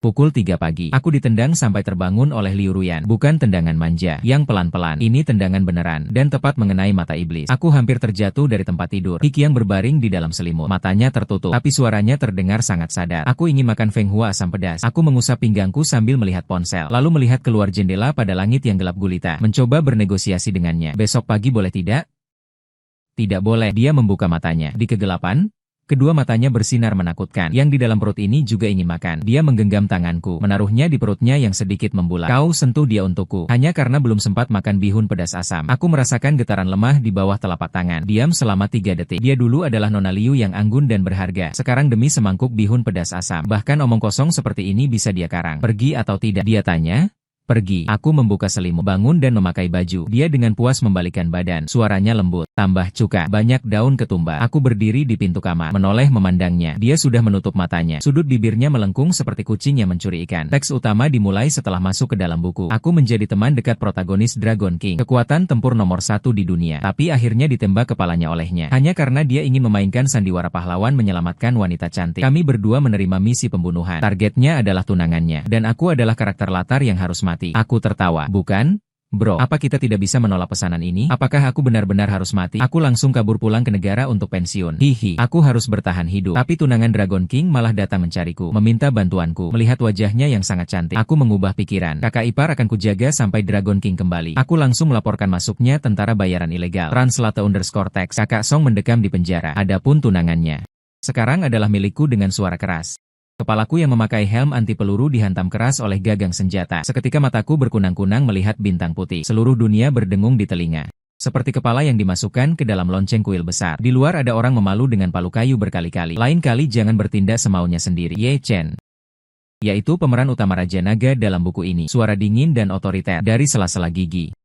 Pukul 3 pagi. Aku ditendang sampai terbangun oleh Liu Ruyan. Bukan tendangan manja, yang pelan-pelan. Ini tendangan beneran, dan tepat mengenai mata iblis. Aku hampir terjatuh dari tempat tidur. Hikiang berbaring di dalam selimut. Matanya tertutup, tapi suaranya terdengar sangat sadar. Aku ingin makan Feng Hua asam pedas. Aku mengusap pinggangku sambil melihat ponsel. Lalu melihat keluar jendela pada langit yang gelap gulita. Mencoba bernegosiasi dengannya. Besok pagi boleh tidak? Tidak boleh. Dia membuka matanya. Di kegelapan, kedua matanya bersinar menakutkan. Yang di dalam perut ini juga ingin makan. Dia menggenggam tanganku, menaruhnya di perutnya yang sedikit membulat. Kau sentuh dia untukku. Hanya karena belum sempat makan bihun pedas asam. Aku merasakan getaran lemah di bawah telapak tangan. Diam selama 3 detik. Dia dulu adalah Nona Liu yang anggun dan berharga. Sekarang demi semangkuk bihun pedas asam. Bahkan omong kosong seperti ini bisa dia karang. Pergi atau tidak? Dia tanya. Pergi. Aku membuka selimut, bangun dan memakai baju. Dia dengan puas membalikkan badan. Suaranya lembut, tambah cuka, banyak daun ketumbar. Aku berdiri di pintu kamar, menoleh memandangnya. Dia sudah menutup matanya. Sudut bibirnya melengkung seperti kucing yang mencuri ikan. Teks utama dimulai setelah masuk ke dalam buku. Aku menjadi teman dekat protagonis Dragon King. Kekuatan tempur nomor 1 di dunia. Tapi akhirnya ditembak kepalanya olehnya. Hanya karena dia ingin memainkan sandiwara pahlawan menyelamatkan wanita cantik. Kami berdua menerima misi pembunuhan. Targetnya adalah tunangannya. Dan aku adalah karakter latar yang harus mati. Aku tertawa. Bukan? Bro, apa kita tidak bisa menolak pesanan ini? Apakah aku benar-benar harus mati? Aku langsung kabur pulang ke negara untuk pensiun. Hihi, aku harus bertahan hidup. Tapi tunangan Dragon King malah datang mencariku, meminta bantuanku. Melihat wajahnya yang sangat cantik, aku mengubah pikiran. Kakak ipar akan kujaga sampai Dragon King kembali. Aku langsung melaporkan masuknya tentara bayaran ilegal. Translate_text. Kakak Song mendekam di penjara. Adapun tunangannya sekarang adalah milikku dengan suara keras. Kepalaku yang memakai helm anti peluru dihantam keras oleh gagang senjata. Seketika mataku berkunang-kunang melihat bintang putih. Seluruh dunia berdengung di telinga. Seperti kepala yang dimasukkan ke dalam lonceng kuil besar. Di luar ada orang memalu dengan palu kayu berkali-kali. Lain kali jangan bertindak semaunya sendiri. Ye Chen, yaitu pemeran utama Raja Naga dalam buku ini. Suara dingin dan otoriter dari sela-sela gigi.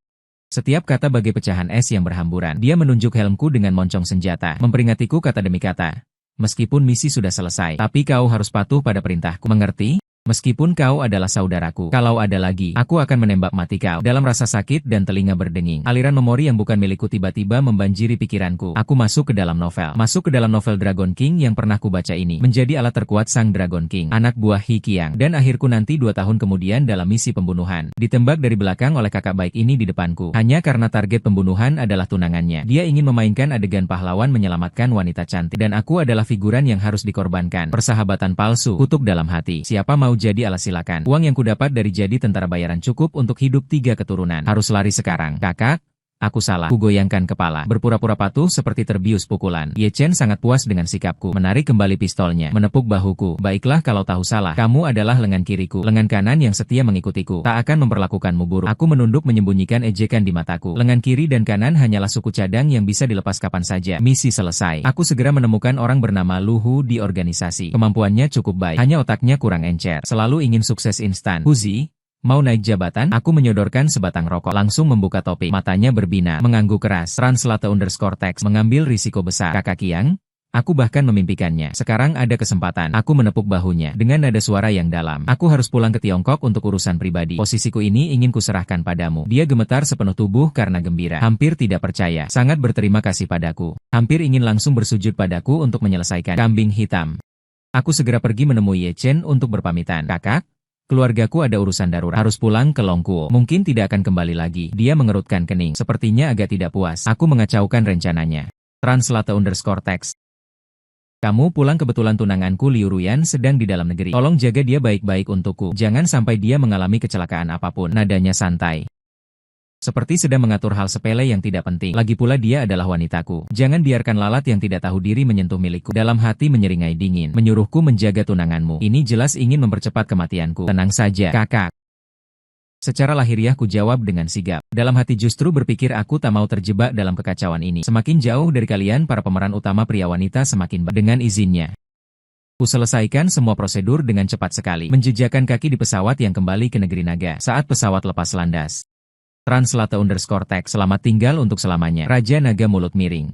Setiap kata bagai pecahan es yang berhamburan. Dia menunjuk helmku dengan moncong senjata. Memperingatiku kata demi kata. Meskipun misi sudah selesai, tapi kau harus patuh pada perintahku. Mengerti? Meskipun kau adalah saudaraku, kalau ada lagi, aku akan menembak mati kau. Dalam rasa sakit dan telinga berdenging, aliran memori yang bukan milikku tiba-tiba membanjiri pikiranku. Aku masuk ke dalam novel. Masuk ke dalam novel Dragon King yang pernah kubaca ini. Menjadi alat terkuat sang Dragon King, anak buah Hikiang. Dan akhirku nanti 2 tahun kemudian dalam misi pembunuhan. Ditembak dari belakang oleh kakak baik ini di depanku. Hanya karena target pembunuhan adalah tunangannya. Dia ingin memainkan adegan pahlawan menyelamatkan wanita cantik. Dan aku adalah figuran yang harus dikorbankan. Persahabatan palsu, kutuk dalam hati. Siapa mau jadi alas silakan. Uang yang kudapat dari jadi tentara bayaran cukup untuk hidup 3 keturunan. Harus lari sekarang. Kakak, aku salah. Kugoyangkan kepala. Berpura-pura patuh seperti terbius pukulan. Ye Chen sangat puas dengan sikapku. Menarik kembali pistolnya. Menepuk bahuku. Baiklah kalau tahu salah. Kamu adalah lengan kiriku. Lengan kanan yang setia mengikutiku. Tak akan memperlakukanmu buruk. Aku menunduk menyembunyikan ejekan di mataku. Lengan kiri dan kanan hanyalah suku cadang yang bisa dilepas kapan saja. Misi selesai. Aku segera menemukan orang bernama Lu Hu di organisasi. Kemampuannya cukup baik. Hanya otaknya kurang encer. Selalu ingin sukses instan. Huzi, mau naik jabatan? Aku menyodorkan sebatang rokok. Langsung membuka topik. Matanya berbinar. Mengangguk keras. Translate_text. Mengambil risiko besar. Kakak Kiang? Aku bahkan memimpikannya. Sekarang ada kesempatan. Aku menepuk bahunya. Dengan nada suara yang dalam. Aku harus pulang ke Tiongkok untuk urusan pribadi. Posisiku ini ingin kuserahkan padamu. Dia gemetar sepenuh tubuh karena gembira. Hampir tidak percaya. Sangat berterima kasih padaku. Hampir ingin langsung bersujud padaku untuk menyelesaikan kambing hitam. Aku segera pergi menemui Ye Chen untuk berpamitan. Kakak? Keluargaku ada urusan darurat. Harus pulang ke Longkuo. Mungkin tidak akan kembali lagi. Dia mengerutkan kening. Sepertinya agak tidak puas. Aku mengacaukan rencananya. Translate_text. Kamu pulang kebetulan tunanganku Liu Ruyan sedang di dalam negeri. Tolong jaga dia baik-baik untukku. Jangan sampai dia mengalami kecelakaan apapun. Nadanya santai. Seperti sedang mengatur hal sepele yang tidak penting. Lagi pula dia adalah wanitaku. Jangan biarkan lalat yang tidak tahu diri menyentuh milikku. Dalam hati menyeringai dingin. Menyuruhku menjaga tunanganmu. Ini jelas ingin mempercepat kematianku. Tenang saja, kakak. Secara lahiriah ku jawab dengan sigap. Dalam hati justru berpikir aku tak mau terjebak dalam kekacauan ini. Semakin jauh dari kalian para pemeran utama pria wanita semakin baik. Dengan izinnya. Ku selesaikan semua prosedur dengan cepat sekali. Menjejakkan kaki di pesawat yang kembali ke negeri naga. Saat pesawat lepas landas. Translate_text. Selamat tinggal untuk selamanya. Raja Naga mulut miring.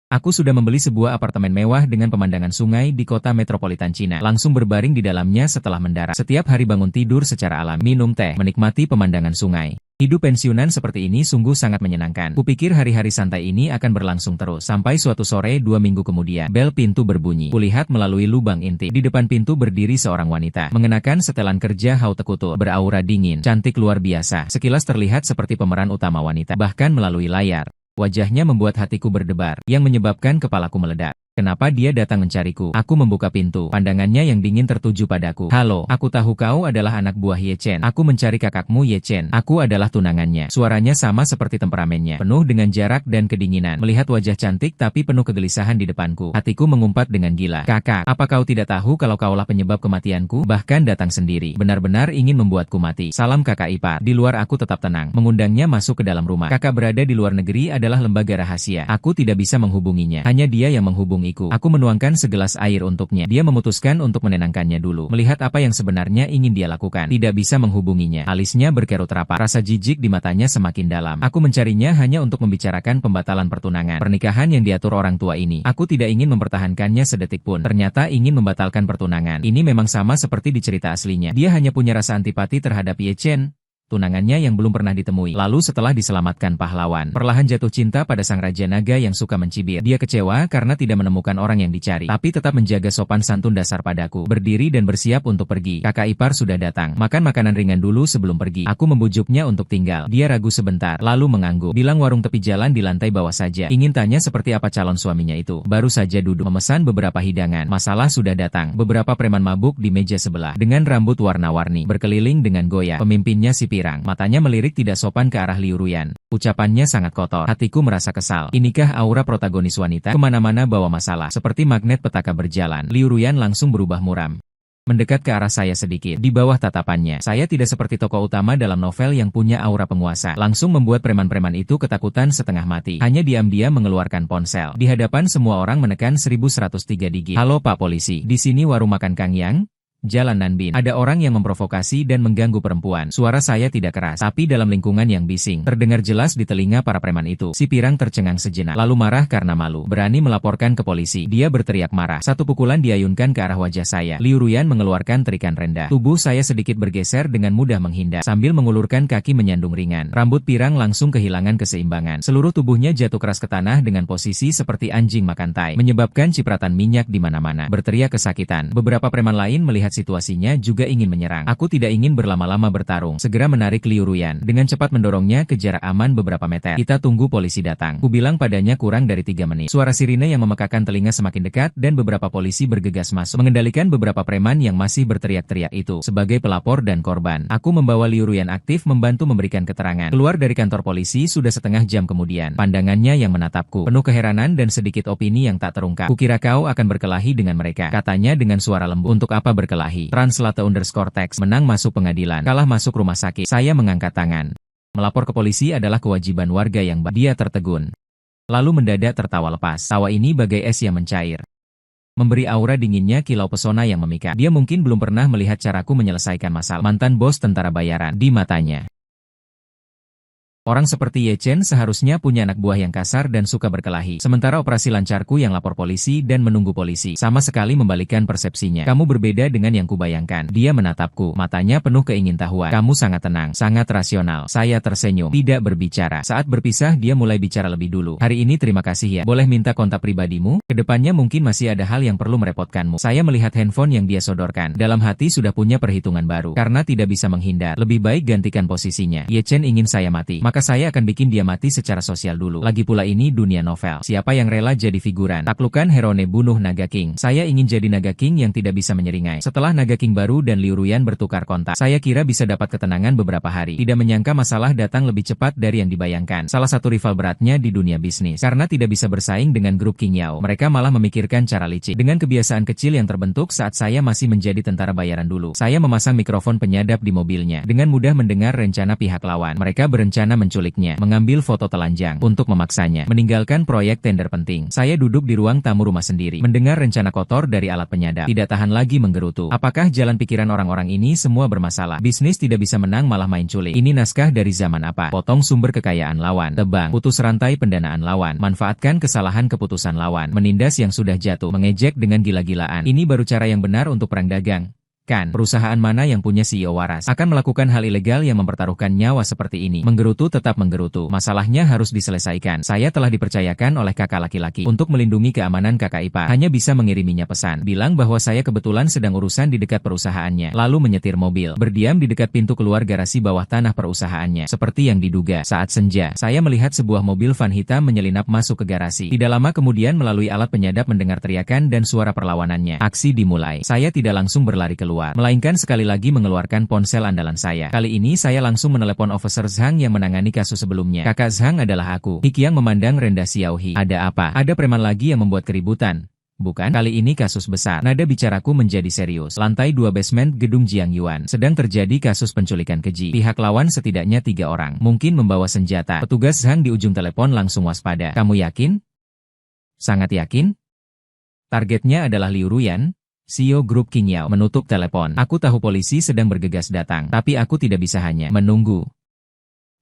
Aku sudah membeli sebuah apartemen mewah dengan pemandangan sungai di kota metropolitan Cina. Langsung berbaring di dalamnya setelah mendarat. Setiap hari bangun tidur secara alami, minum teh, menikmati pemandangan sungai. Hidup pensiunan seperti ini sungguh sangat menyenangkan. Kupikir hari-hari santai ini akan berlangsung terus. Sampai suatu sore 2 minggu kemudian, bel pintu berbunyi. Kulihat melalui lubang intip. Di depan pintu berdiri seorang wanita. Mengenakan setelan kerja haute couture. Beraura dingin, cantik luar biasa. Sekilas terlihat seperti pemeran utama wanita. Bahkan melalui layar. Wajahnya membuat hatiku berdebar, yang menyebabkan kepalaku meledak. Kenapa dia datang mencariku? Aku membuka pintu. Pandangannya yang dingin tertuju padaku. Halo, aku tahu kau adalah anak buah Ye Chen. Aku mencari kakakmu Ye Chen. Aku adalah tunangannya. Suaranya sama seperti temperamennya, penuh dengan jarak dan kedinginan. Melihat wajah cantik tapi penuh kegelisahan di depanku, hatiku mengumpat dengan gila. Kakak, apa kau tidak tahu kalau kaulah penyebab kematianku? Bahkan datang sendiri. Benar-benar ingin membuatku mati. Salam kakak ipar. Di luar aku tetap tenang. Mengundangnya masuk ke dalam rumah. Kakak berada di luar negeri adalah lembaga rahasia. Aku tidak bisa menghubunginya. Hanya dia yang menghubungi. Aku menuangkan segelas air untuknya. Dia memutuskan untuk menenangkannya dulu. Melihat apa yang sebenarnya ingin dia lakukan. Tidak bisa menghubunginya. Alisnya berkerut rapat. Rasa jijik di matanya semakin dalam. Aku mencarinya hanya untuk membicarakan pembatalan pertunangan. Pernikahan yang diatur orang tua ini. Aku tidak ingin mempertahankannya sedetik pun. Ternyata ingin membatalkan pertunangan. Ini memang sama seperti di cerita aslinya. Dia hanya punya rasa antipati terhadap Ye Chen, tunangannya yang belum pernah ditemui. Lalu setelah diselamatkan pahlawan, perlahan jatuh cinta pada sang Raja Naga yang suka mencibir. Dia kecewa karena tidak menemukan orang yang dicari, tapi tetap menjaga sopan santun dasar padaku. Berdiri dan bersiap untuk pergi. Kakak ipar sudah datang. Makan makanan ringan dulu sebelum pergi. Aku membujuknya untuk tinggal. Dia ragu sebentar, lalu mengangguk. Bilang warung tepi jalan di lantai bawah saja. Ingin tanya seperti apa calon suaminya itu. Baru saja duduk memesan beberapa hidangan. Masalah sudah datang. Beberapa preman mabuk di meja sebelah. Dengan rambut warna-warni. Berkeliling dengan goyah. Pemimpinnya si pirang. Matanya melirik tidak sopan ke arah Liu Ruyan. Ucapannya sangat kotor. Hatiku merasa kesal. Inikah aura protagonis wanita? Kemana-mana bawa masalah. Seperti magnet petaka berjalan. Liu Ruyan langsung berubah muram. Mendekat ke arah saya sedikit. Di bawah tatapannya, saya tidak seperti tokoh utama dalam novel yang punya aura penguasa. Langsung membuat preman-preman itu ketakutan setengah mati. Hanya diam-diam mengeluarkan ponsel. Di hadapan semua orang menekan 1103 digit. Halo Pak Polisi, di sini warung makan Kang Yang? Jalan Nanbin. Ada orang yang memprovokasi dan mengganggu perempuan. Suara saya tidak keras, tapi dalam lingkungan yang bising. Terdengar jelas di telinga para preman itu. Si pirang tercengang sejenak, lalu marah karena malu. Berani melaporkan ke polisi. Dia berteriak marah. Satu pukulan diayunkan ke arah wajah saya. Liu Ruyan mengeluarkan terikan rendah. Tubuh saya sedikit bergeser dengan mudah menghindar. Sambil mengulurkan kaki menyandung ringan. Rambut pirang langsung kehilangan keseimbangan. Seluruh tubuhnya jatuh keras ke tanah dengan posisi seperti anjing makan tai. Menyebabkan cipratan minyak di mana-mana. Berteriak kesakitan. Beberapa preman lain melihat situasinya juga ingin menyerang. Aku tidak ingin berlama-lama bertarung. Segera menarik Liu Ruyan. Dengan cepat mendorongnya ke jarak aman beberapa meter. Kita tunggu polisi datang. Ku bilang padanya kurang dari 3 menit. Suara sirine yang memekakan telinga semakin dekat dan beberapa polisi bergegas masuk. Mengendalikan beberapa preman yang masih berteriak-teriak itu. Sebagai pelapor dan korban, aku membawa Liu Ruyan aktif membantu memberikan keterangan. Keluar dari kantor polisi sudah setengah jam kemudian. Pandangannya yang menatapku. Penuh keheranan dan sedikit opini yang tak terungkap. Kukira kau akan berkelahi dengan mereka. Katanya dengan suara lembut. Untuk apa berkelahi? Translate_text. Menang masuk pengadilan, kalah masuk rumah sakit. Saya mengangkat tangan. Melapor ke polisi adalah kewajiban warga yang baik. Dia tertegun. Lalu mendadak tertawa lepas. Tawa ini bagai es yang mencair. Memberi aura dinginnya kilau pesona yang memikat. Dia mungkin belum pernah melihat caraku menyelesaikan masalah. Mantan bos tentara bayaran. Di matanya. Orang seperti Ye Chen seharusnya punya anak buah yang kasar dan suka berkelahi. Sementara operasi lancarku yang lapor polisi dan menunggu polisi sama sekali membalikkan persepsinya. Kamu berbeda dengan yang kubayangkan. Dia menatapku, matanya penuh keingintahuan. Kamu sangat tenang, sangat rasional. Saya tersenyum, tidak berbicara. Saat berpisah dia mulai bicara lebih dulu. Hari ini terima kasih ya. Boleh minta kontak pribadimu? Kedepannya mungkin masih ada hal yang perlu merepotkanmu. Saya melihat handphone yang dia sodorkan. Dalam hati sudah punya perhitungan baru. Karena tidak bisa menghindar. Lebih baik gantikan posisinya. Ye Chen ingin saya mati. Maka saya akan bikin dia mati secara sosial dulu. Lagi pula ini dunia novel. Siapa yang rela jadi figuran? Taklukan Herone bunuh Naga King. Saya ingin jadi Naga King yang tidak bisa menyeringai. Setelah Naga King baru dan Liu Ruyan bertukar kontak, saya kira bisa dapat ketenangan beberapa hari. Tidak menyangka masalah datang lebih cepat dari yang dibayangkan. Salah satu rival beratnya di dunia bisnis. Karena tidak bisa bersaing dengan grup King Yao, mereka malah memikirkan cara licik. Dengan kebiasaan kecil yang terbentuk saat saya masih menjadi tentara bayaran dulu, saya memasang mikrofon penyadap di mobilnya. Dengan mudah mendengar rencana pihak lawan. Mereka berencana menculiknya, mengambil foto telanjang untuk memaksanya meninggalkan proyek tender penting. Saya duduk di ruang tamu rumah sendiri, mendengar rencana kotor dari alat penyadap. Tidak tahan lagi menggerutu. Apakah jalan pikiran orang-orang ini semua bermasalah? Bisnis tidak bisa menang malah main culik. Ini naskah dari zaman apa? Potong sumber kekayaan lawan. Tebang, putus rantai pendanaan lawan. Manfaatkan kesalahan keputusan lawan. Menindas yang sudah jatuh. Mengejek dengan gila-gilaan. Ini baru cara yang benar untuk perang dagang. Kan, perusahaan mana yang punya CEO waras akan melakukan hal ilegal yang mempertaruhkan nyawa seperti ini? Menggerutu tetap menggerutu. Masalahnya harus diselesaikan. Saya telah dipercayakan oleh kakak laki-laki untuk melindungi keamanan kakak ipar. Hanya bisa mengiriminya pesan. Bilang bahwa saya kebetulan sedang urusan di dekat perusahaannya. Lalu menyetir mobil. Berdiam di dekat pintu keluar garasi bawah tanah perusahaannya. Seperti yang diduga. Saat senja, saya melihat sebuah mobil van hitam menyelinap masuk ke garasi. Tidak lama kemudian melalui alat penyadap mendengar teriakan dan suara perlawanannya. Aksi dimulai. Saya tidak langsung berlari keluar, melainkan sekali lagi mengeluarkan ponsel andalan saya. Kali ini saya langsung menelepon Officer Zhang yang menangani kasus sebelumnya. Kakak Zhang adalah aku. Hikiang memandang rendah Xiaohi. Ada apa? Ada preman lagi yang membuat keributan. Bukan, kali ini kasus besar. Nada bicaraku menjadi serius. Lantai 2 basement gedung Jiang Yuan. Sedang terjadi kasus penculikan keji. Pihak lawan setidaknya 3 orang. Mungkin membawa senjata. Petugas Zhang di ujung telepon langsung waspada. Kamu yakin? Sangat yakin? Targetnya adalah Liu Ruyan, CEO Grup Qingyao. Menutup telepon. Aku tahu polisi sedang bergegas datang, tapi aku tidak bisa hanya menunggu.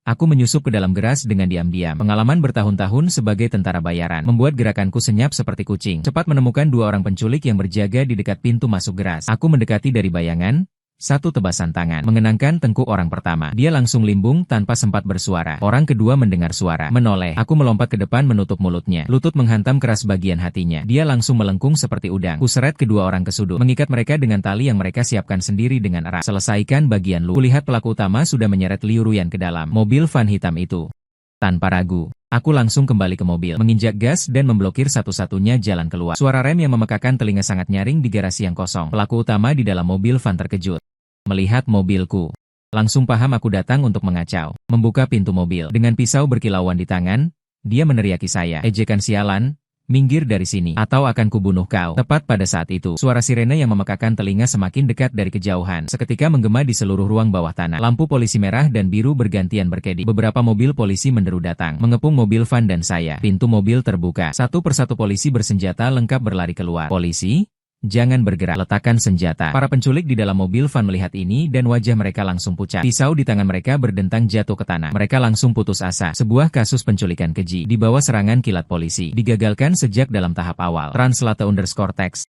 Aku menyusup ke dalam geras dengan diam-diam. Pengalaman bertahun-tahun sebagai tentara bayaran membuat gerakanku senyap seperti kucing. Cepat menemukan 2 orang penculik yang berjaga di dekat pintu masuk geras. Aku mendekati dari bayangan. Satu tebasan tangan mengenangkan tengkuk orang pertama. Dia langsung limbung tanpa sempat bersuara. Orang kedua mendengar suara menoleh. Aku melompat ke depan menutup mulutnya. Lutut menghantam keras bagian hatinya. Dia langsung melengkung seperti udang. Kuseret kedua orang ke sudut. Mengikat mereka dengan tali yang mereka siapkan sendiri dengan erat. Selesaikan bagian lu. Kulihat pelaku utama sudah menyeret Liu Ruyan ke dalam mobil van hitam itu. Tanpa ragu, aku langsung kembali ke mobil, menginjak gas dan memblokir satu-satunya jalan keluar. Suara rem yang memekakan telinga sangat nyaring di garasi yang kosong. Pelaku utama di dalam mobil van terkejut. Melihat mobilku, langsung paham aku datang untuk mengacau. Membuka pintu mobil. Dengan pisau berkilauan di tangan, dia meneriaki saya. Ejekan sialan, minggir dari sini, atau akan kubunuh kau. Tepat pada saat itu, suara sirene yang memekakan telinga semakin dekat dari kejauhan. Seketika menggema di seluruh ruang bawah tanah. Lampu polisi merah dan biru bergantian berkedip. Beberapa mobil polisi menderu datang, mengepung mobil van dan saya. Pintu mobil terbuka. Satu persatu polisi bersenjata lengkap berlari keluar. Polisi? Jangan bergerak, letakkan senjata. Para penculik di dalam mobil van melihat ini dan wajah mereka langsung pucat. Pisau di tangan mereka berdentang jatuh ke tanah. Mereka langsung putus asa. Sebuah kasus penculikan keji di bawah serangan kilat polisi digagalkan sejak dalam tahap awal. Translate_text.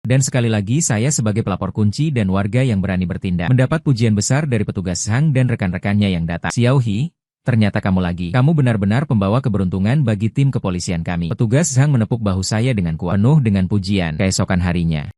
Dan sekali lagi saya sebagai pelapor kunci dan warga yang berani bertindak mendapat pujian besar dari petugas Zhang dan rekan-rekannya yang datang. Xiaohi, ternyata kamu lagi. Kamu benar-benar pembawa keberuntungan bagi tim kepolisian kami. Petugas Zhang menepuk bahu saya dengan kuat, penuh dengan pujian. Keesokan harinya,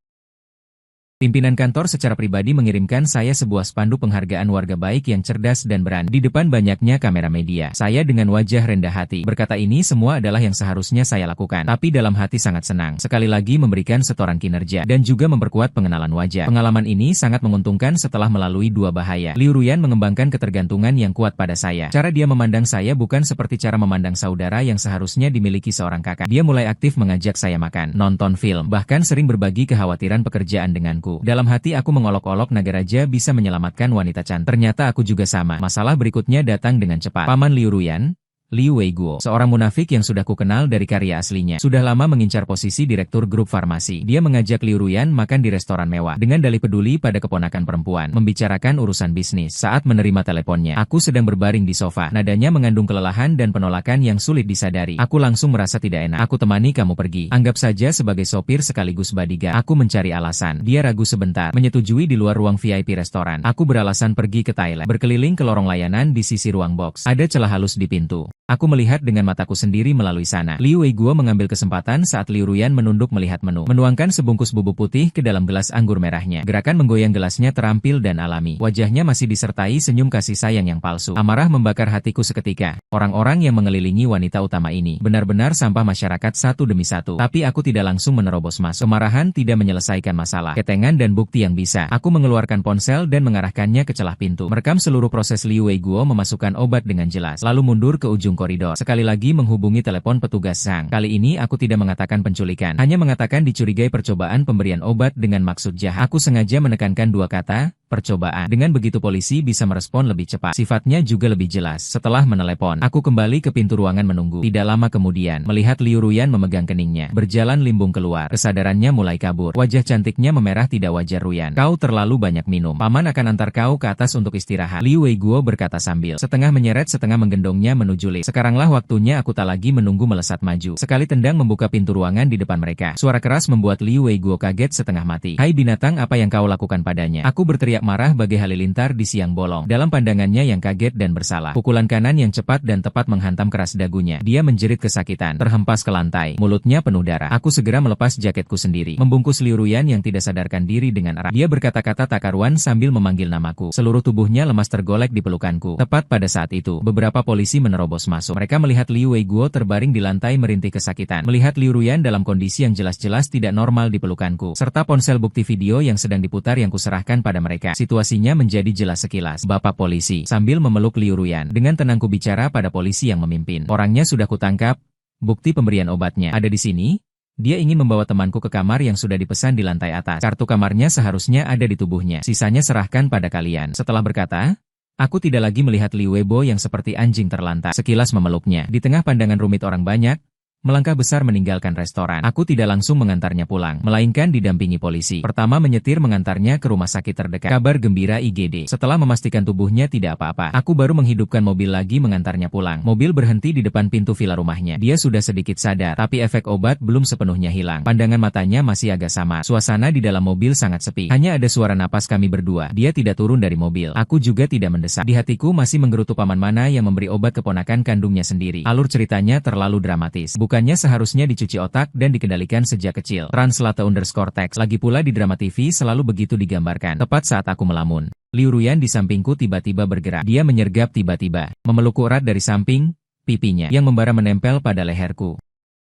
pimpinan kantor secara pribadi mengirimkan saya sebuah spanduk penghargaan warga baik yang cerdas dan berani. Di depan banyaknya kamera media, saya dengan wajah rendah hati berkata ini semua adalah yang seharusnya saya lakukan. Tapi dalam hati sangat senang. Sekali lagi memberikan setoran kinerja dan juga memperkuat pengenalan wajah. Pengalaman ini sangat menguntungkan setelah melalui 2 bahaya. Liu Ruyan mengembangkan ketergantungan yang kuat pada saya. Cara dia memandang saya bukan seperti cara memandang saudara yang seharusnya dimiliki seorang kakak. Dia mulai aktif mengajak saya makan, nonton film, bahkan sering berbagi kekhawatiran pekerjaan denganku. Dalam hati aku mengolok-olok Nagaraja bisa menyelamatkan wanita cantik. Ternyata aku juga sama. Masalah berikutnya datang dengan cepat. Paman Liu Ruyan, Liu Weiguo, seorang munafik yang sudah kukenal dari karya aslinya, sudah lama mengincar posisi direktur grup farmasi. Dia mengajak Liu Ruyan makan di restoran mewah dengan dalih peduli pada keponakan perempuan, membicarakan urusan bisnis. Saat menerima teleponnya, aku sedang berbaring di sofa. Nadanya mengandung kelelahan dan penolakan yang sulit disadari. Aku langsung merasa tidak enak. Aku temani kamu pergi. Anggap saja sebagai sopir sekaligus bodyguard. Aku mencari alasan. Dia ragu sebentar, menyetujui di luar ruang VIP restoran. Aku beralasan pergi ke toilet, berkeliling ke lorong layanan di sisi ruang box. Ada celah halus di pintu. Aku melihat dengan mataku sendiri melalui sana. Liu Weiguo mengambil kesempatan saat Liu Ruyan menunduk melihat menu. Menuangkan sebungkus bubuk putih ke dalam gelas anggur merahnya. Gerakan menggoyang gelasnya terampil dan alami. Wajahnya masih disertai senyum kasih sayang yang palsu. Amarah membakar hatiku seketika. Orang-orang yang mengelilingi wanita utama ini benar-benar sampah masyarakat satu demi satu. Tapi aku tidak langsung menerobos masuk. Kemarahan tidak menyelesaikan masalah. Ketengan dan bukti yang bisa. Aku mengeluarkan ponsel dan mengarahkannya ke celah pintu. Merekam seluruh proses Liu Weiguo memasukkan obat dengan jelas. Lalu mundur ke ujung koridor. Sekali lagi menghubungi telepon petugas Zhang. Kali ini aku tidak mengatakan penculikan, hanya mengatakan dicurigai percobaan pemberian obat dengan maksud jahat. Aku sengaja menekankan 2 kata, percobaan. Dengan begitu polisi bisa merespon lebih cepat. Sifatnya juga lebih jelas. Setelah menelepon, aku kembali ke pintu ruangan menunggu. Tidak lama kemudian, melihat Liu Ruyan memegang keningnya, berjalan limbung keluar. Kesadarannya mulai kabur. Wajah cantiknya memerah. Tidak wajar Ruyan. Kau terlalu banyak minum. Paman akan antar kau ke atas untuk istirahat. Liu Weiguo berkata sambil setengah menyeret setengah menggendongnya menuju lift. Sekaranglah waktunya, aku tak lagi menunggu, melesat maju. Sekali tendang membuka pintu ruangan di depan mereka. Suara keras membuat Liu Weiguo kaget setengah mati. Hai binatang, apa yang kau lakukan padanya? Aku berteriak marah bagai halilintar di siang bolong. Dalam pandangannya yang kaget dan bersalah. Pukulan kanan yang cepat dan tepat menghantam keras dagunya. Dia menjerit kesakitan, terhempas ke lantai. Mulutnya penuh darah. Aku segera melepas jaketku sendiri, membungkus Liu Ruyan yang tidak sadarkan diri dengan erat. Dia berkata-kata tak karuan sambil memanggil namaku. Seluruh tubuhnya lemas tergolek di pelukanku. Tepat pada saat itu, beberapa polisi menerobos masuk. Mereka melihat Liu Weiguo terbaring di lantai merintih kesakitan. Melihat Liu Ruyan dalam kondisi yang jelas-jelas tidak normal di pelukanku, serta ponsel bukti video yang sedang diputar yang kuserahkan pada mereka. Situasinya menjadi jelas sekilas. Bapak polisi, sambil memeluk Liu Ruyan, dengan tenang ku bicara pada polisi yang memimpin. Orangnya sudah kutangkap. Bukti pemberian obatnya ada di sini. Dia ingin membawa temanku ke kamar yang sudah dipesan di lantai atas. Kartu kamarnya seharusnya ada di tubuhnya. Sisanya serahkan pada kalian. Setelah berkata, aku tidak lagi melihat Liu Weibo yang seperti anjing terlantar. Sekilas memeluknya. Di tengah pandangan rumit orang banyak, melangkah besar meninggalkan restoran. Aku tidak langsung mengantarnya pulang, melainkan didampingi polisi. Pertama menyetir mengantarnya ke rumah sakit terdekat. Kabar gembira IGD. Setelah memastikan tubuhnya tidak apa-apa, aku baru menghidupkan mobil lagi mengantarnya pulang. Mobil berhenti di depan pintu villa rumahnya. Dia sudah sedikit sadar, tapi efek obat belum sepenuhnya hilang. Pandangan matanya masih agak samar. Suasana di dalam mobil sangat sepi. Hanya ada suara napas kami berdua. Dia tidak turun dari mobil. Aku juga tidak mendesak. Di hatiku masih menggerutu paman mana yang memberi obat keponakan kandungnya sendiri. Alur ceritanya terlalu dramatis. Bukannya seharusnya dicuci otak dan dikendalikan sejak kecil. Translate_text. Lagi pula di drama TV selalu begitu digambarkan. Tepat saat aku melamun, Liu Ruyan di sampingku tiba-tiba bergerak. Dia menyergap tiba-tiba, memelukku erat dari samping, pipinya yang membara menempel pada leherku.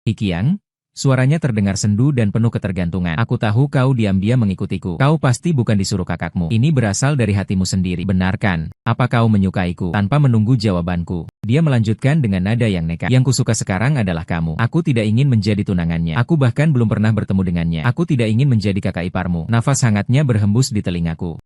Ikiang? Suaranya terdengar sendu dan penuh ketergantungan. Aku tahu kau diam-diam mengikutiku. Kau pasti bukan disuruh kakakmu. Ini berasal dari hatimu sendiri. Benarkan? Apa kau menyukaiku? Tanpa menunggu jawabanku, dia melanjutkan dengan nada yang nekat. Yang kusuka sekarang adalah kamu. Aku tidak ingin menjadi tunangannya. Aku bahkan belum pernah bertemu dengannya. Aku tidak ingin menjadi kakak iparmu. Nafas hangatnya berhembus di telingaku.